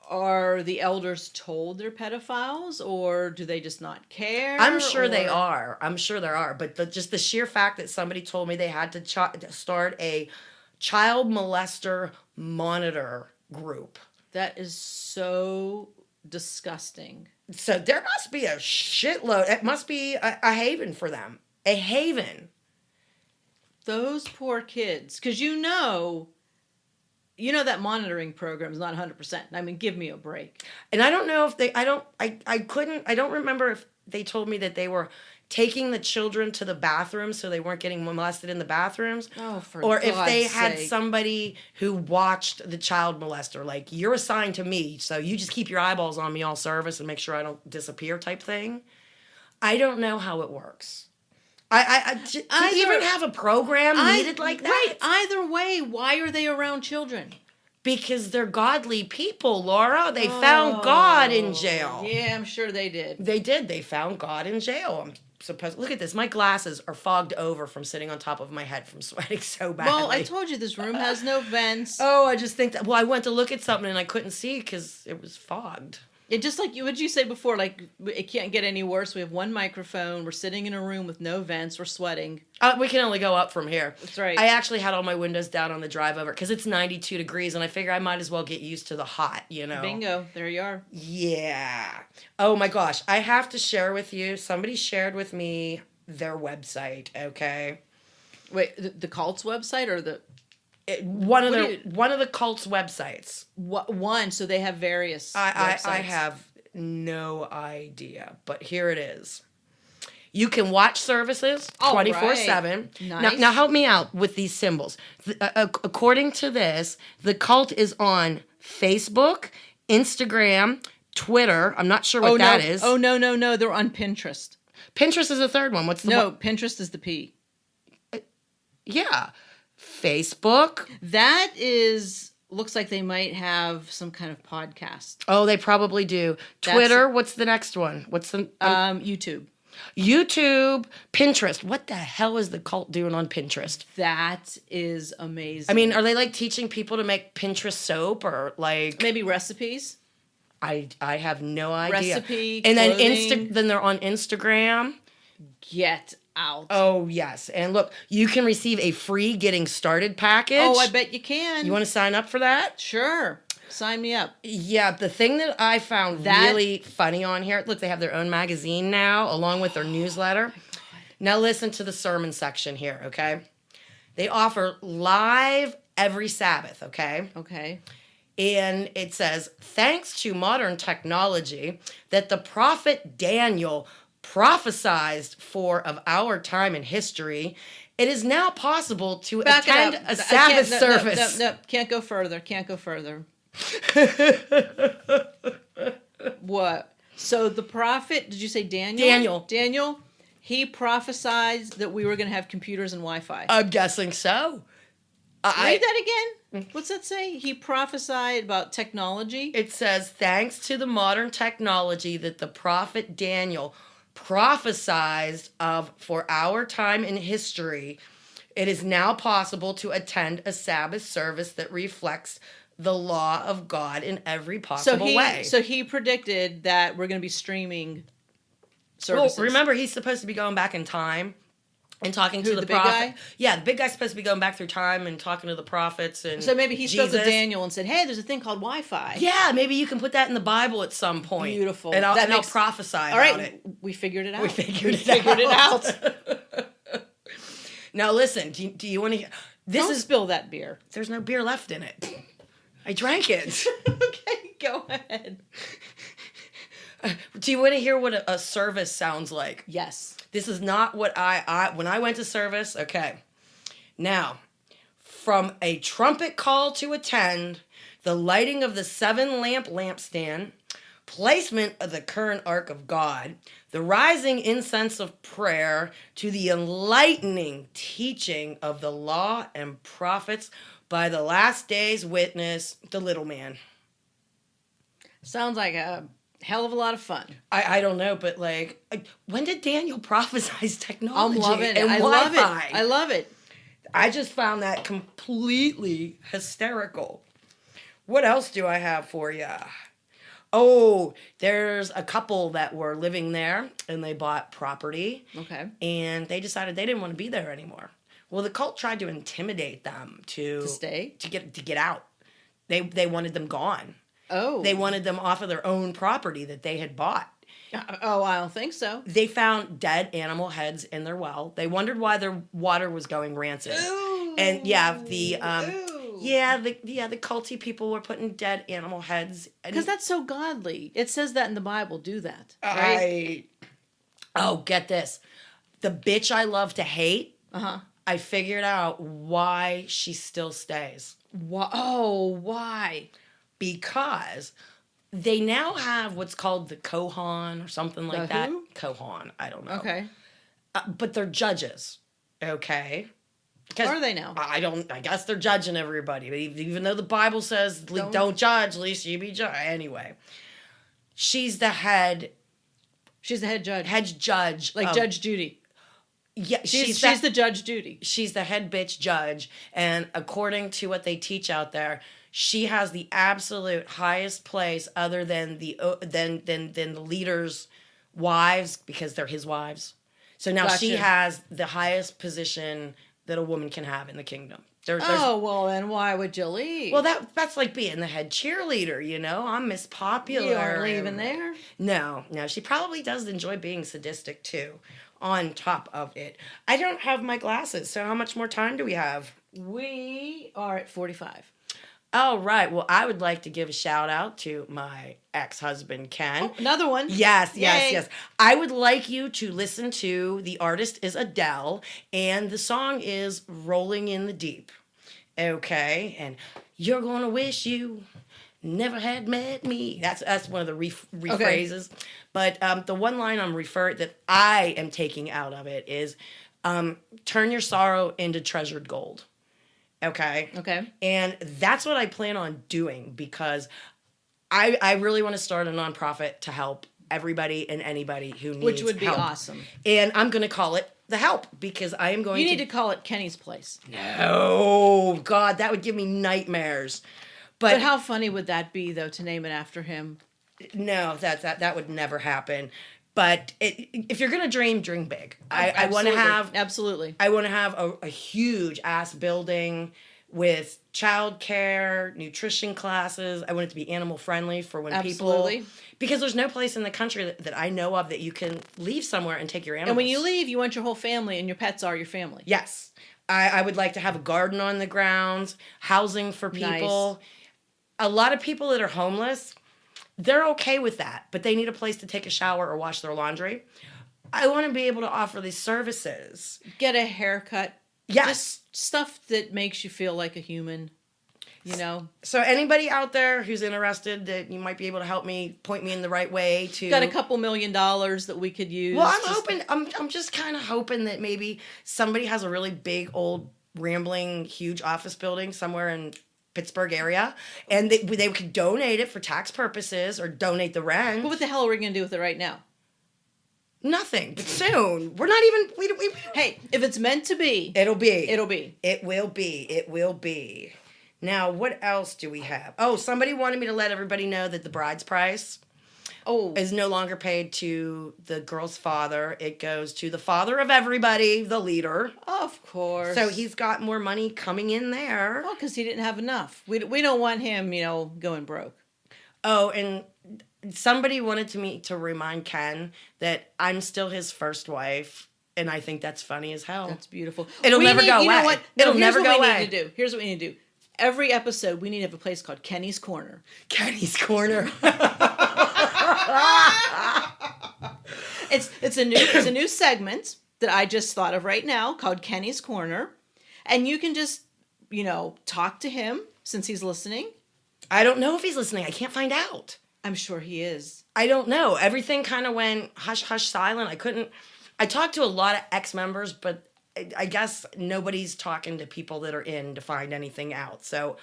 are the elders told they're pedophiles, or do they just not care? I'm sure they are. I'm sure there are. But just the sheer fact that somebody told me they had to start a child molester monitor group. That is so disgusting. So there must be a shitload. It must be a haven for them. A haven. Those poor kids. Because that monitoring program is not 100%. I mean, give me a break. And I don't know if I don't remember if they told me that they were taking the children to the bathroom so they weren't getting molested in the bathrooms. Oh, for Or if God's they had sake. somebody who watched the child molester, like, you're assigned to me, so you just keep your eyeballs on me all service and make sure I don't disappear type thing. I don't know how it works. To even have a program needed like that. Right. Either way, why are they around children? Because they're godly people, Laura. They found God in jail. Yeah, I'm sure they did. They did. They found God in jail. I'm supposed. Look at this. My glasses are fogged over from sitting on top of my head from sweating so badly. Well, I told you this room has no vents. Oh, I just think that. Well, I went to look at something and I couldn't see because it was fogged. It just like what you say before, like it can't get any worse. We have one microphone. We're sitting in a room with no vents. We're sweating. We can only go up from here. That's right. I actually had all my windows down on the drive over because it's 92 degrees, and I figure I might as well get used to the hot, Bingo. There you are. Yeah. Oh my gosh. I have to share with you. Somebody shared with me their website, okay? Wait, the cult's website or the... One of the cult's websites. What one? So they have various websites. I have no idea, but here it is. You can watch services 24/7. Nice. Now help me out with these symbols. According to this, the cult is on Facebook, Instagram, Twitter. I'm not sure what that is. Oh, no. They're on Pinterest. Pinterest is the third one. What's the one? No, Pinterest is the P. Yeah. Facebook. That looks like they might have some kind of podcast. Oh, they probably do. Twitter. What's the next one? What's the YouTube. YouTube, Pinterest. What the hell is the cult doing on Pinterest? That is amazing. I mean, are they like teaching people to make Pinterest soap or like maybe recipes? I have no idea. Recipe, and then clothing. then they're on Instagram. Get out. Oh yes, and look, you can receive a free getting started package. Oh, I bet you can. You want to sign up for that? Sure. Sign me up. Yeah, the thing that I found really funny on here, look, they have their own magazine now, along with their newsletter. Now listen to the sermon section here, okay? They offer live every Sabbath, okay? Okay. And it says, thanks to modern technology that the prophet Daniel prophesied for of our time in history, it is now possible to attend a Sabbath service. No, can't go further. Can't go further. What? So the prophet, did you say Daniel? Daniel, he prophesied that we were going to have computers and Wi-Fi. I'm guessing so. Read that again. What's that say? He prophesied about technology? It says, thanks to the modern technology that the prophet Daniel prophesied of for our time in history, it is now possible to attend a Sabbath service that reflects the law of God in every possible way. So he predicted that we're going to be streaming services. Well, remember, he's supposed to be going back in time and talking to the big prophet. guy? Yeah, the big guy's supposed to be going back through time and talking to the prophets. And so maybe he spoke Jesus. to Daniel and said, hey, there's a thing called Wi-Fi. Yeah, maybe you can put that in the Bible at some point. Beautiful. And I'll prophesy about it. We figured it out. We figured it out. Now listen, do you want to hear? Don't spill that beer. There's no beer left in it. I drank it. Okay, go ahead. Do you want to hear what a service sounds like? Yes. This is not what I when I went to service. Okay. Now, from a trumpet call to attend, the lighting of the 7-lamp lampstand, placement of the current ark of God, the rising incense of prayer, to the enlightening teaching of the law and prophets by the last day's witness, the little man. Sounds like a hell of a lot of fun. I don't know, but like, when did Daniel prophesize technology? I'm loving it. And I Wi-Fi? love it. I love it. I just found that completely hysterical. What else do I have for you? Oh, there's a couple that were living there and they bought property. Okay. And they decided they didn't want to be there anymore. Well, the cult tried to intimidate them to stay, to get out. They wanted them gone. Oh. They wanted them off of their own property that they had bought. Oh, I don't think so. They found dead animal heads in their well. They wondered why their water was going rancid. Ooh. And yeah, the culty people were putting dead animal heads. Because that's so godly. It says that in the Bible. Do that. Right? Oh, get this. The bitch I love to hate. Uh-huh. I figured out why she still stays. Why? Because they now have what's called the Kohan or something like that. Who? Kohan, I don't know. Okay. But they're judges, okay? Are they now? I guess they're judging everybody. Even though the Bible says don't judge, lest you be judged. Anyway, she's the head. She's the head judge. Head judge. Like Judge Judy. Yeah, she's the Judge Judy. She's the head bitch judge, and according to what they teach out there, she has the absolute highest place, other than the leader's wives, because they're his wives. So now Gotcha. she has the highest position that a woman can have in the kingdom. Well, then why would you leave? Well, that's like being the head cheerleader, you know? I'm Miss Popular. You aren't leaving there? No. She probably does enjoy being sadistic, too, on top of it. I don't have my glasses, so how much more time do we have? We are at 45. Oh, right. Well, I would like to give a shout out to my ex-husband, Ken. Oh, another one. Yes. I would like you to listen to, the artist is Adele, and the song is Rolling in the Deep. Okay? And you're going to wish you never had met me. That's one of the rephrases. Okay. But the one line that I am taking out of it is, turn your sorrow into treasured gold. Okay. And that's what I plan on doing, because I really want to start a nonprofit to help everybody and anybody who needs Which would be help. awesome. And I'm going to call it The Help because I am going You need to call it Kenny's Place. No, God, that would give me nightmares. But how funny would that be, though, to name it after him? No, that would never happen. But if you're gonna dream big. I want to have absolutely. I want to have a huge ass building with childcare, nutrition classes. I want it to be animal friendly for when Absolutely. people. Because there's no place in the country that I know of that you can leave somewhere and take your animals. And when you leave, you want your whole family, and your pets are your family. Yes, I would like to have a garden on the grounds, housing for people. Nice. A lot of people that are homeless, they're okay with that, but they need a place to take a shower or wash their laundry. I want to be able to offer these services. Get a haircut. Yes. Just stuff that makes you feel like a human, you know? So anybody out there who's interested that you might be able to help me, point me in the right way to... Got a couple $1 million that we could use. Well, I'm just kind of hoping that maybe somebody has a really big, old, rambling, huge office building somewhere in Pittsburgh area, and they could donate it for tax purposes or donate the rent. What the hell are we going to do with it right now? Nothing. But soon. We're not even... We, Hey, if it's meant to be... It'll be. It'll be. It will be. It will be. Now, what else do we have? Oh, somebody wanted me to let everybody know that the bride's price is no longer paid to the girl's father. It goes to the father of everybody, the leader. Of course. So he's got more money coming in there. Well, because he didn't have enough. We don't want him, going broke. Oh, and somebody wanted me to remind Ken that I'm still his first wife, and I think that's funny as hell. That's beautiful. It'll never go away. You know what? It'll never go away. Here's what we need to do. Every episode, we need to have a place called Kenny's Corner. Kenny's Corner. It's a new segment that I just thought of right now called Kenny's Corner, and you can just talk to him since he's listening. I don't know if he's listening. I can't find out. I'm sure he is. I don't know. Everything kind of went hush silent. I talked to a lot of ex-members, but I guess nobody's talking to people that are in to find anything out. So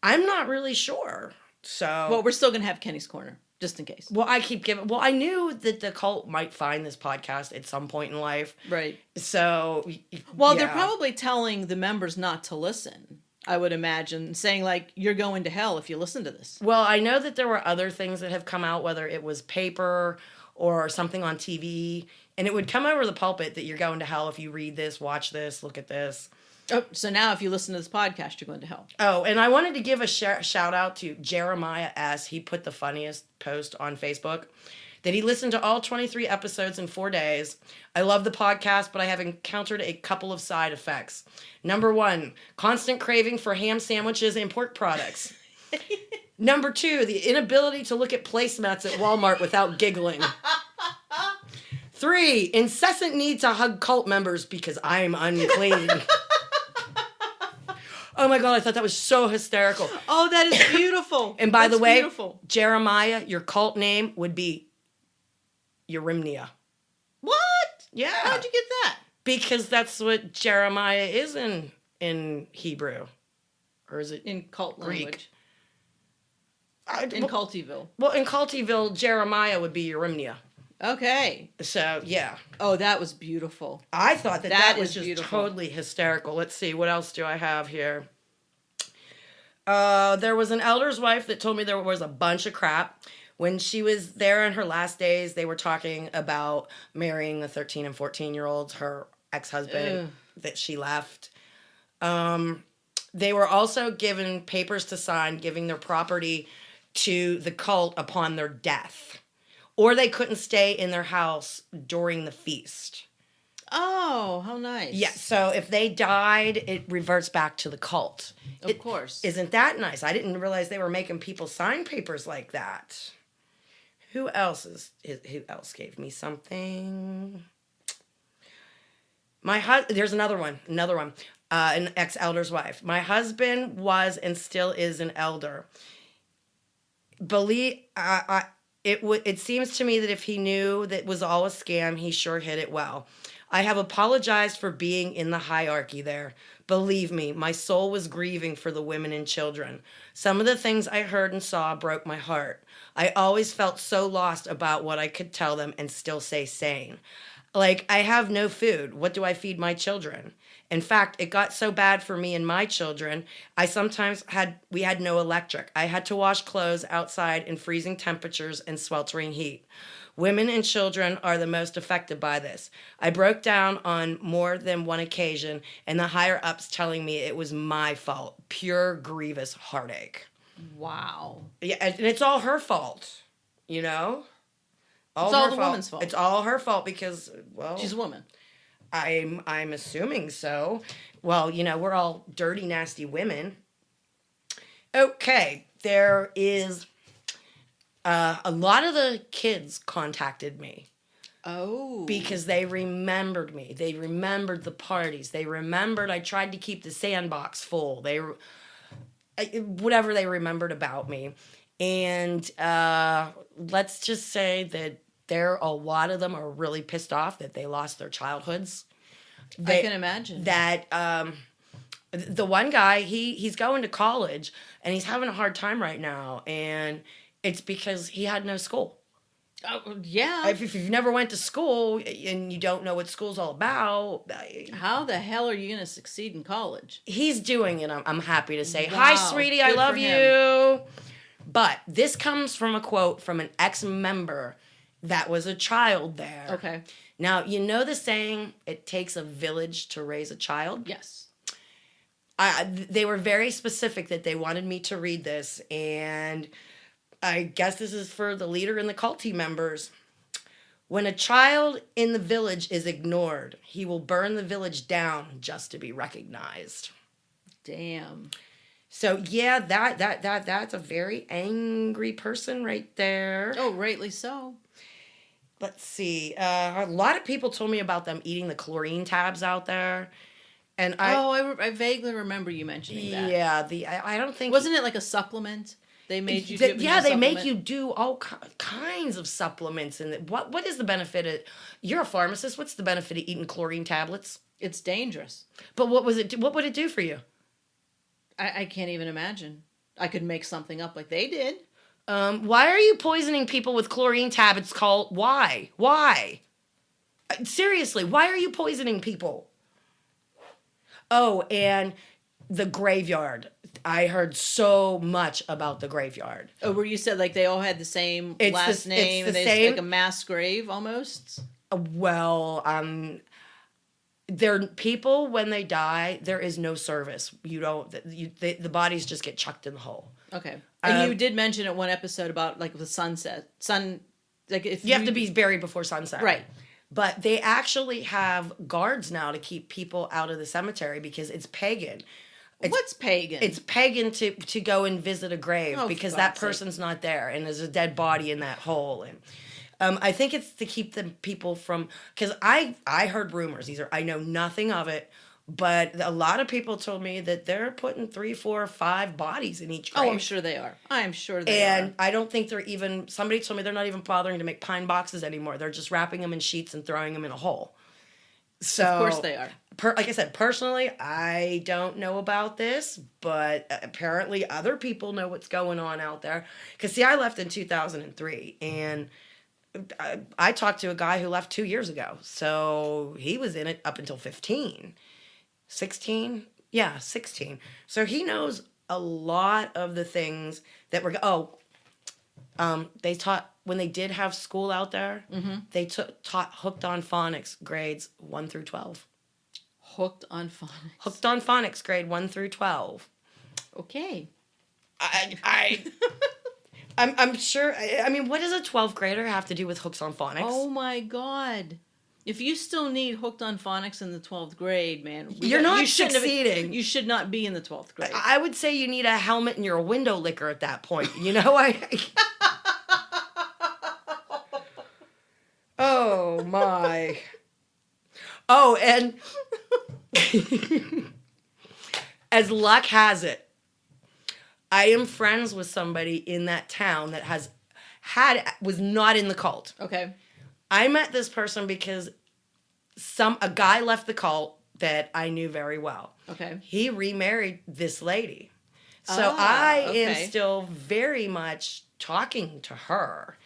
I'm not really sure. So well, we're still going to have Kenny's Corner just in case. Well, I knew that the cult might find this podcast at some point in life. Right. So they're probably telling the members not to listen. I would imagine, saying like, you're going to hell if you listen to this. Well, I know that there were other things that have come out, whether it was paper or something on TV, and it would come over the pulpit that you're going to hell if you read this, watch this, look at this. Oh, so now if you listen to this podcast, you're going to hell. Oh, and I wanted to give a shout out to Jeremiah S. He put the funniest post on Facebook that he listened to all 23 episodes in 4 days. I love the podcast, but I have encountered a couple of side effects. Number 1, constant craving for ham sandwiches and pork products. Number 2, the inability to look at placemats at Walmart without giggling. 3, incessant need to hug cult members because I'm unclean. Oh my God, I thought that was so hysterical. Oh, that is beautiful. And by the way, beautiful. Jeremiah, your cult name would be Eurimnia. What? Yeah. How'd you get that? Because that's what Jeremiah is in Hebrew. Or is it in cult Greek? Language? In Cultiville. Well, in Cultiville, Jeremiah would be Eurimnia. Okay. So, yeah. Oh, that was beautiful. I thought that was just beautiful. Totally hysterical. Let's see. What else do I have here? There was an elder's wife that told me there was a bunch of crap. When she was there in her last days, they were talking about marrying the 13 and 14-year-olds, her ex-husband that she left. They were also given papers to sign, giving their property to the cult upon their death. Or they couldn't stay in their house during the feast. Oh, how nice. Yeah, so if they died, it reverts back to the cult. Of course. Isn't that nice? I didn't realize they were making people sign papers like that. Who else gave me something? There's another one. An ex-elder's wife. My husband was and still is an elder. It seems to me that if he knew that was all a scam, he sure hid it well. I have apologized for being in the hierarchy there. Believe me, my soul was grieving for the women and children. Some of the things I heard and saw broke my heart. I always felt so lost about what I could tell them and still stay sane. Like, I have no food. What do I feed my children? In fact, it got so bad for me and my children, we had no electric. I had to wash clothes outside in freezing temperatures and sweltering heat. Women and children are the most affected by this. I broke down on more than one occasion, and the higher ups telling me it was my fault. Pure grievous heartache. Wow. Yeah, and it's all her fault, you know? It's all the woman's fault. It's all her fault because, well, she's a woman. I'm assuming so. Well, we're all dirty, nasty women. Okay, there is a lot of the kids contacted me. Oh. Because they remembered me. They remembered the parties. They remembered I tried to keep the sandbox full. Whatever they remembered about me. And let's just say that a lot of them are really pissed off that they lost their childhoods. I can imagine. That the one guy, he's going to college and he's having a hard time right now. And it's because he had no school. Oh, yeah. If you've never went to school and you don't know what school's all about. How the hell are you going to succeed in college? He's doing it, I'm happy to say. Wow, hi, sweetie, I good love for you. him. But this comes from a quote from an ex-member that was a child there. Okay. Now, you know the saying, it takes a village to raise a child? Yes. They were very specific that they wanted me to read this, and I guess this is for the leader and the culty members. When a child in the village is ignored, he will burn the village down just to be recognized. Damn. So yeah, that's a very angry person right there. Oh, rightly so. Let's see. A lot of people told me about them eating the chlorine tabs out there, and I vaguely remember you mentioning that. Yeah, I don't think wasn't it like a supplement they made you do? Yeah, they make you do all kinds of supplements. And what is the benefit of? You're a pharmacist. What's the benefit of eating chlorine tablets? It's dangerous. But what would it do for you? I can't even imagine. I could make something up like they did. Why are you poisoning people with chlorine tablets? Why? Seriously, why are you poisoning people? Oh, and the graveyard. I heard so much about the graveyard. Oh, where you said like they all had the same last name and they like a mass grave almost? Well, people when they die, there is no service. The bodies just get chucked in the hole. Okay. And you did mention at one episode about like the like if you have to be buried before sunset. Right. But they actually have guards now to keep people out of the cemetery because it's pagan. What's pagan? It's pagan to go and visit a grave because that person's not there and there's a dead body in that hole. And I think it's to keep the people from, because I heard rumors. I know nothing of it, but a lot of people told me that they're putting 3, 4, 5 bodies in each grave. Oh, I'm sure they are. And I don't think somebody told me they're not even bothering to make pine boxes anymore. They're just wrapping them in sheets and throwing them in a hole. So, of course they are. Like I said, personally, I don't know about this, but apparently other people know what's going on out there. Because, see, I left in 2003, and I talked to a guy who left 2 years ago. So he was in it up until 15. 16? Yeah, 16. So he knows a lot of the things that were... they taught... When they did have school out there, they taught hooked on phonics grades 1 through 12. Hooked on phonics. Hooked on phonics grade 1 through 12. Okay. I'm sure. I mean, what does a 12th grader have to do with hooks on phonics? Oh my God. If you still need hooked on phonics in the 12th grade, man, you're not succeeding. You should not be in the 12th grade. I would say you need a helmet and you're a window licker at that point. Oh my. Oh, and as luck has it, I am friends with somebody in that town that was not in the cult. Okay. I met this person because a guy left the cult that I knew very well. Okay. He remarried this lady. So okay. am still very much talking to her.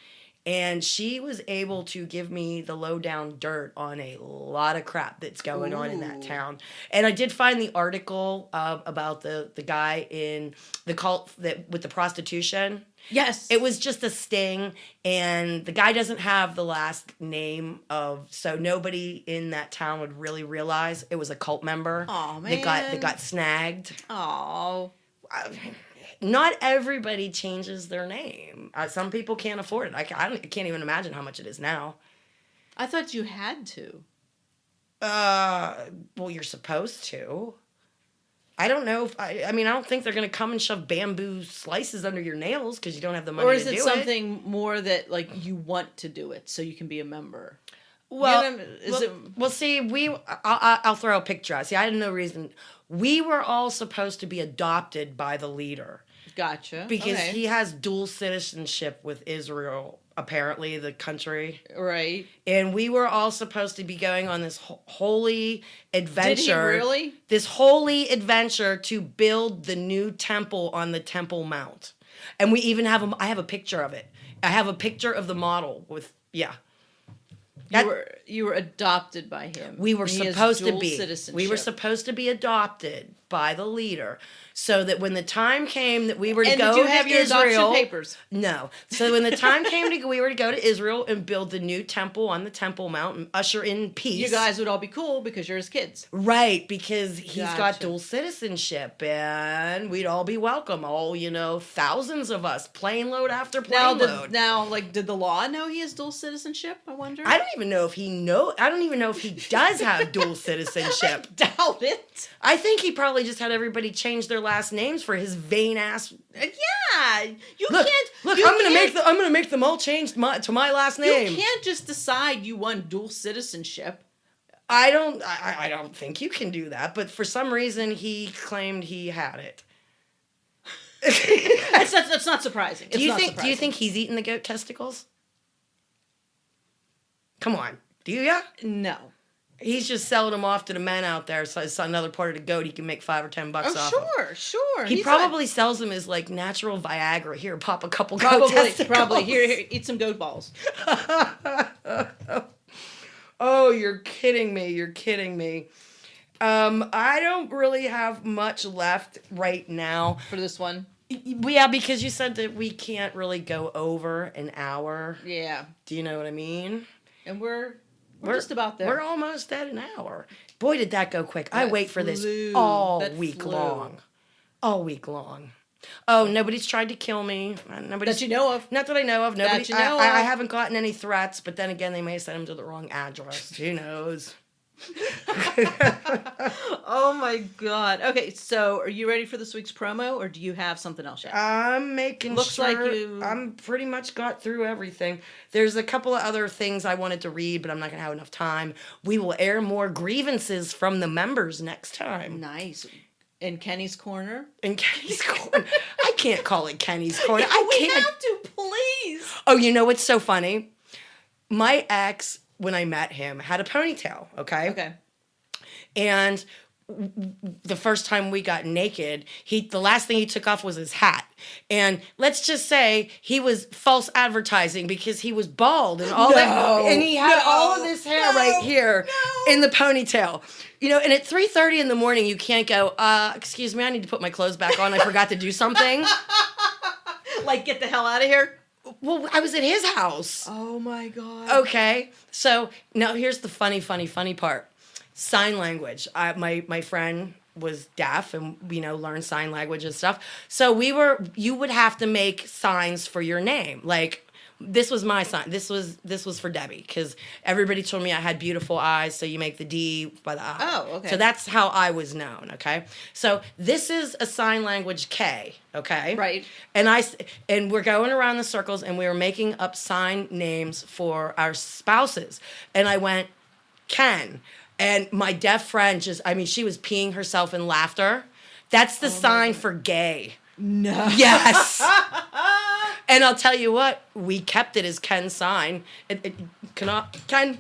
And she was able to give me the lowdown dirt on a lot of crap that's going on in that town. And I did find the article about the guy in the cult with the prostitution. Yes. It was just a sting, and the guy doesn't have the last name so nobody in that town would really realize it was a cult member. Oh man. That got snagged. Oh. Not everybody changes their name. Some people can't afford it. I can't even imagine how much it is now. I thought you had to. Well, you're supposed to. I don't know if I mean, I don't think they're going to come and shove bamboo slices under your nails because you don't have the money to do it. Or is it something more that, like, you want to do it so you can be a member? Well, see, I'll throw a picture out. See, I had no reason. We were all supposed to be adopted by the leader. Gotcha. Because he has dual citizenship with Israel, apparently, the country. Right. And we were all supposed to be going on this holy adventure. Did he really? This holy adventure to build the new temple on the Temple Mount. And we even have I have a picture of it. I have a picture of the model with, yeah. You were adopted by him. We were supposed to be. Citizenship. We were supposed to be adopted by the leader, so that when the time came that we were to go to Israel, did you have your adoption papers? No. So when the time came we were to go to Israel and build the new temple on the Temple Mount and usher in peace. You guys would all be cool because you're his kids, right? Because he's got dual citizenship, and we'd all be welcome. All thousands of us, plane load after plane load. Did the law know he has dual citizenship? I wonder. I don't even know if he does have dual citizenship. I doubt it. I think he probably just had everybody change their last names for his vain ass. Yeah, Look, I'm gonna make them all change to my last name. You can't just decide you want dual citizenship. I don't think you can do that. But for some reason, he claimed he had it. That's not surprising. Do you think he's eating the goat testicles? Come on, do ya? No. He's just selling them off to the men out there. So it's another part of the goat he can make $5 or $10 off. Sure. He probably sells them as like natural Viagra. Here, pop a couple goat testicles. Probably. Here, eat some goat balls. Oh, you're kidding me. I don't really have much left right now. For this one? Yeah, because you said that we can't really go over an hour. Yeah. Do you know what I mean? And we're just about there. We're almost at an hour. Boy, did that go quick. I wait for this all week long. All week long. Oh, nobody's tried to kill me. That you know of. Not that I know of. Nobody. That you know of. I haven't gotten any threats, but then again, they may have sent them to the wrong address. Who knows? Oh my God. Okay, so are you ready for this week's promo, or do you have something else yet? I'm making Looks sure. like you. I'm pretty much got through everything. There's a couple of other things I wanted to read, but I'm not going to have enough time. We will air more grievances from the members next time. Nice. In Kenny's Corner? In Kenny's Corner. I can't call it Kenny's Corner. We have to, please. Oh, you know what's so funny? My ex, when I met him, had a ponytail, okay? Okay. And the first time we got naked, the last thing he took off was his hat. And let's just say he was false advertising because he was bald and all that. And he had all of this hair right here in the ponytail. And at 3:30 in the morning, you can't go, excuse me, I need to put my clothes back on. I forgot to do something. Like, get the hell out of here? Well, I was at his house. Oh, my God. Okay. So now here's the funny part. Sign language. My friend was deaf and, learned sign language and stuff. So you would have to make signs for your name. Like, this was my sign. This was for Debbie because everybody told me I had beautiful eyes. So you make the D by the I. Oh, okay. So that's how I was known. Okay. So this is a sign language K. Okay. Right. And we're going around the circles and we were making up sign names for our spouses. And I went, Ken. And my deaf friend she was peeing herself in laughter. That's the sign for gay. No. Yes. And I'll tell you what, we kept it as Ken's sign. Ken.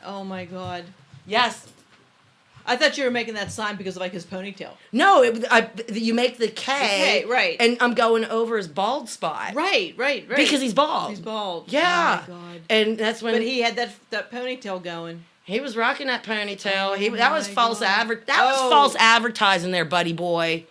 Oh my God. Yes. I thought you were making that sign because of like his ponytail. No, you make the K, right. And I'm going over his bald spot. Right. Because he's bald. He's bald. Yeah. Oh my God. And that's when... But he had that ponytail going. He was rocking that ponytail. Oh That was false God. was false advertising there, buddy boy.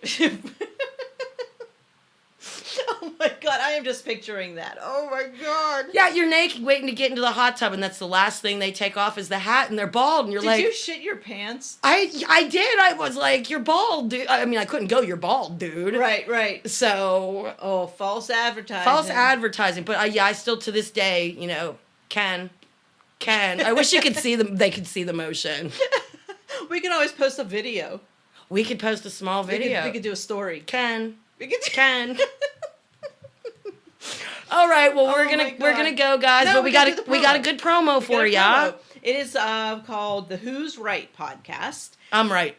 Oh my God, I am just picturing that. Oh my God. Yeah, you're naked waiting to get into the hot tub, and that's the last thing they take off is the hat, and they're bald, and you're like... Did you shit your pants? I did. I was like, you're bald, dude. I mean, I couldn't go, you're bald, dude. Right. So... Oh, false advertising. False advertising. But I still, to this day, Ken. I wish you could see they could see the motion. We can always post a video. We could post a small video. We could do a story. Ken. We could Ken. All right, well we're gonna go, guys, but we got a good promo for ya. It is called the Who's Right podcast. I'm right.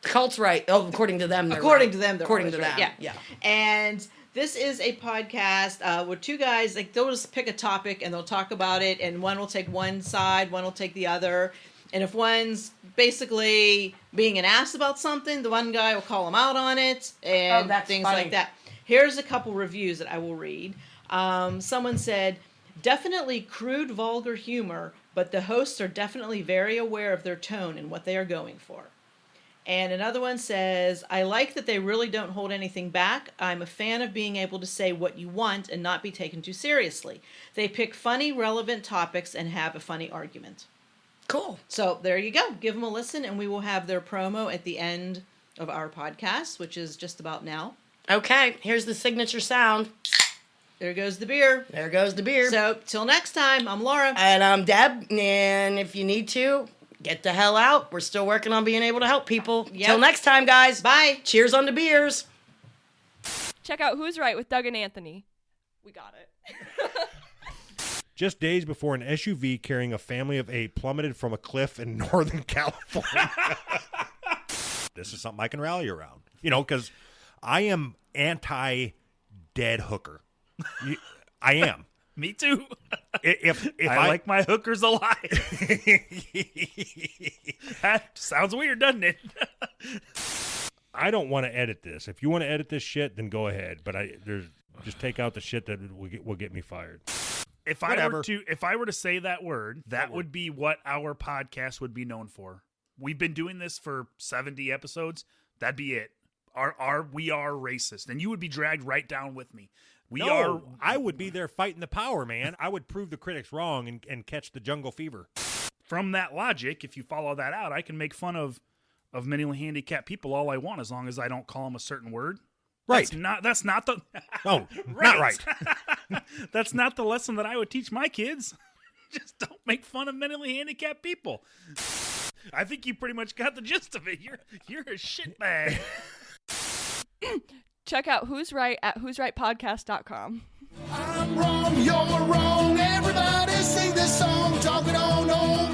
Cult's right. Oh, according to them, according to them, right. Yeah. And this is a podcast where two guys, like, they'll just pick a topic and they'll talk about it, and one will take one side, one will take the other. And if one's basically being an ass about something, the one guy will call them out on it and things like that. Here's a couple reviews that I will read. Someone said, definitely crude, vulgar humor, but the hosts are definitely very aware of their tone and what they are going for. And another one says, I like that they really don't hold anything back. I'm a fan of being able to say what you want and not be taken too seriously. They pick funny, relevant topics and have a funny argument. Cool. So there you go. Give them a listen, and we will have their promo at the end of our podcast, which is just about now. Okay, here's the signature sound. There goes the beer. There goes the beer. So, till next time, I'm Laura. And I'm Deb. And if you need to, get the hell out. We're still working on being able to help people. Yep. Till next time, guys. Bye. Cheers on the beers. Check out Who's Right with Doug and Anthony. We got it. Just days before an SUV carrying a family of 8 plummeted from a cliff in Northern California. This is something I can rally around. Because I am anti-dead hooker. I am. Me too. If I like my hookers alive. That sounds weird, doesn't it? I don't want to edit this. If you want to edit this shit, then go ahead. But just take out the shit that will get me fired. If I were to say that word, that would be what our podcast would be known for. We've been doing this for 70 episodes. That'd be it. We are racist, and you would be dragged right down with me. I would be there fighting the power, man. I would prove the critics wrong and catch the jungle fever. From that logic, if you follow that out, I can make fun of mentally handicapped people all I want, as long as I don't call them a certain word. Right. That's not the. Oh, right. Not right. That's not the lesson that I would teach my kids. Just don't make fun of mentally handicapped people. I think you pretty much got the gist of it. You're a shitbag. Check out Who's Right at who'srightpodcast.com. I'm wrong, you're wrong. Everybody sing this song, talk it on over.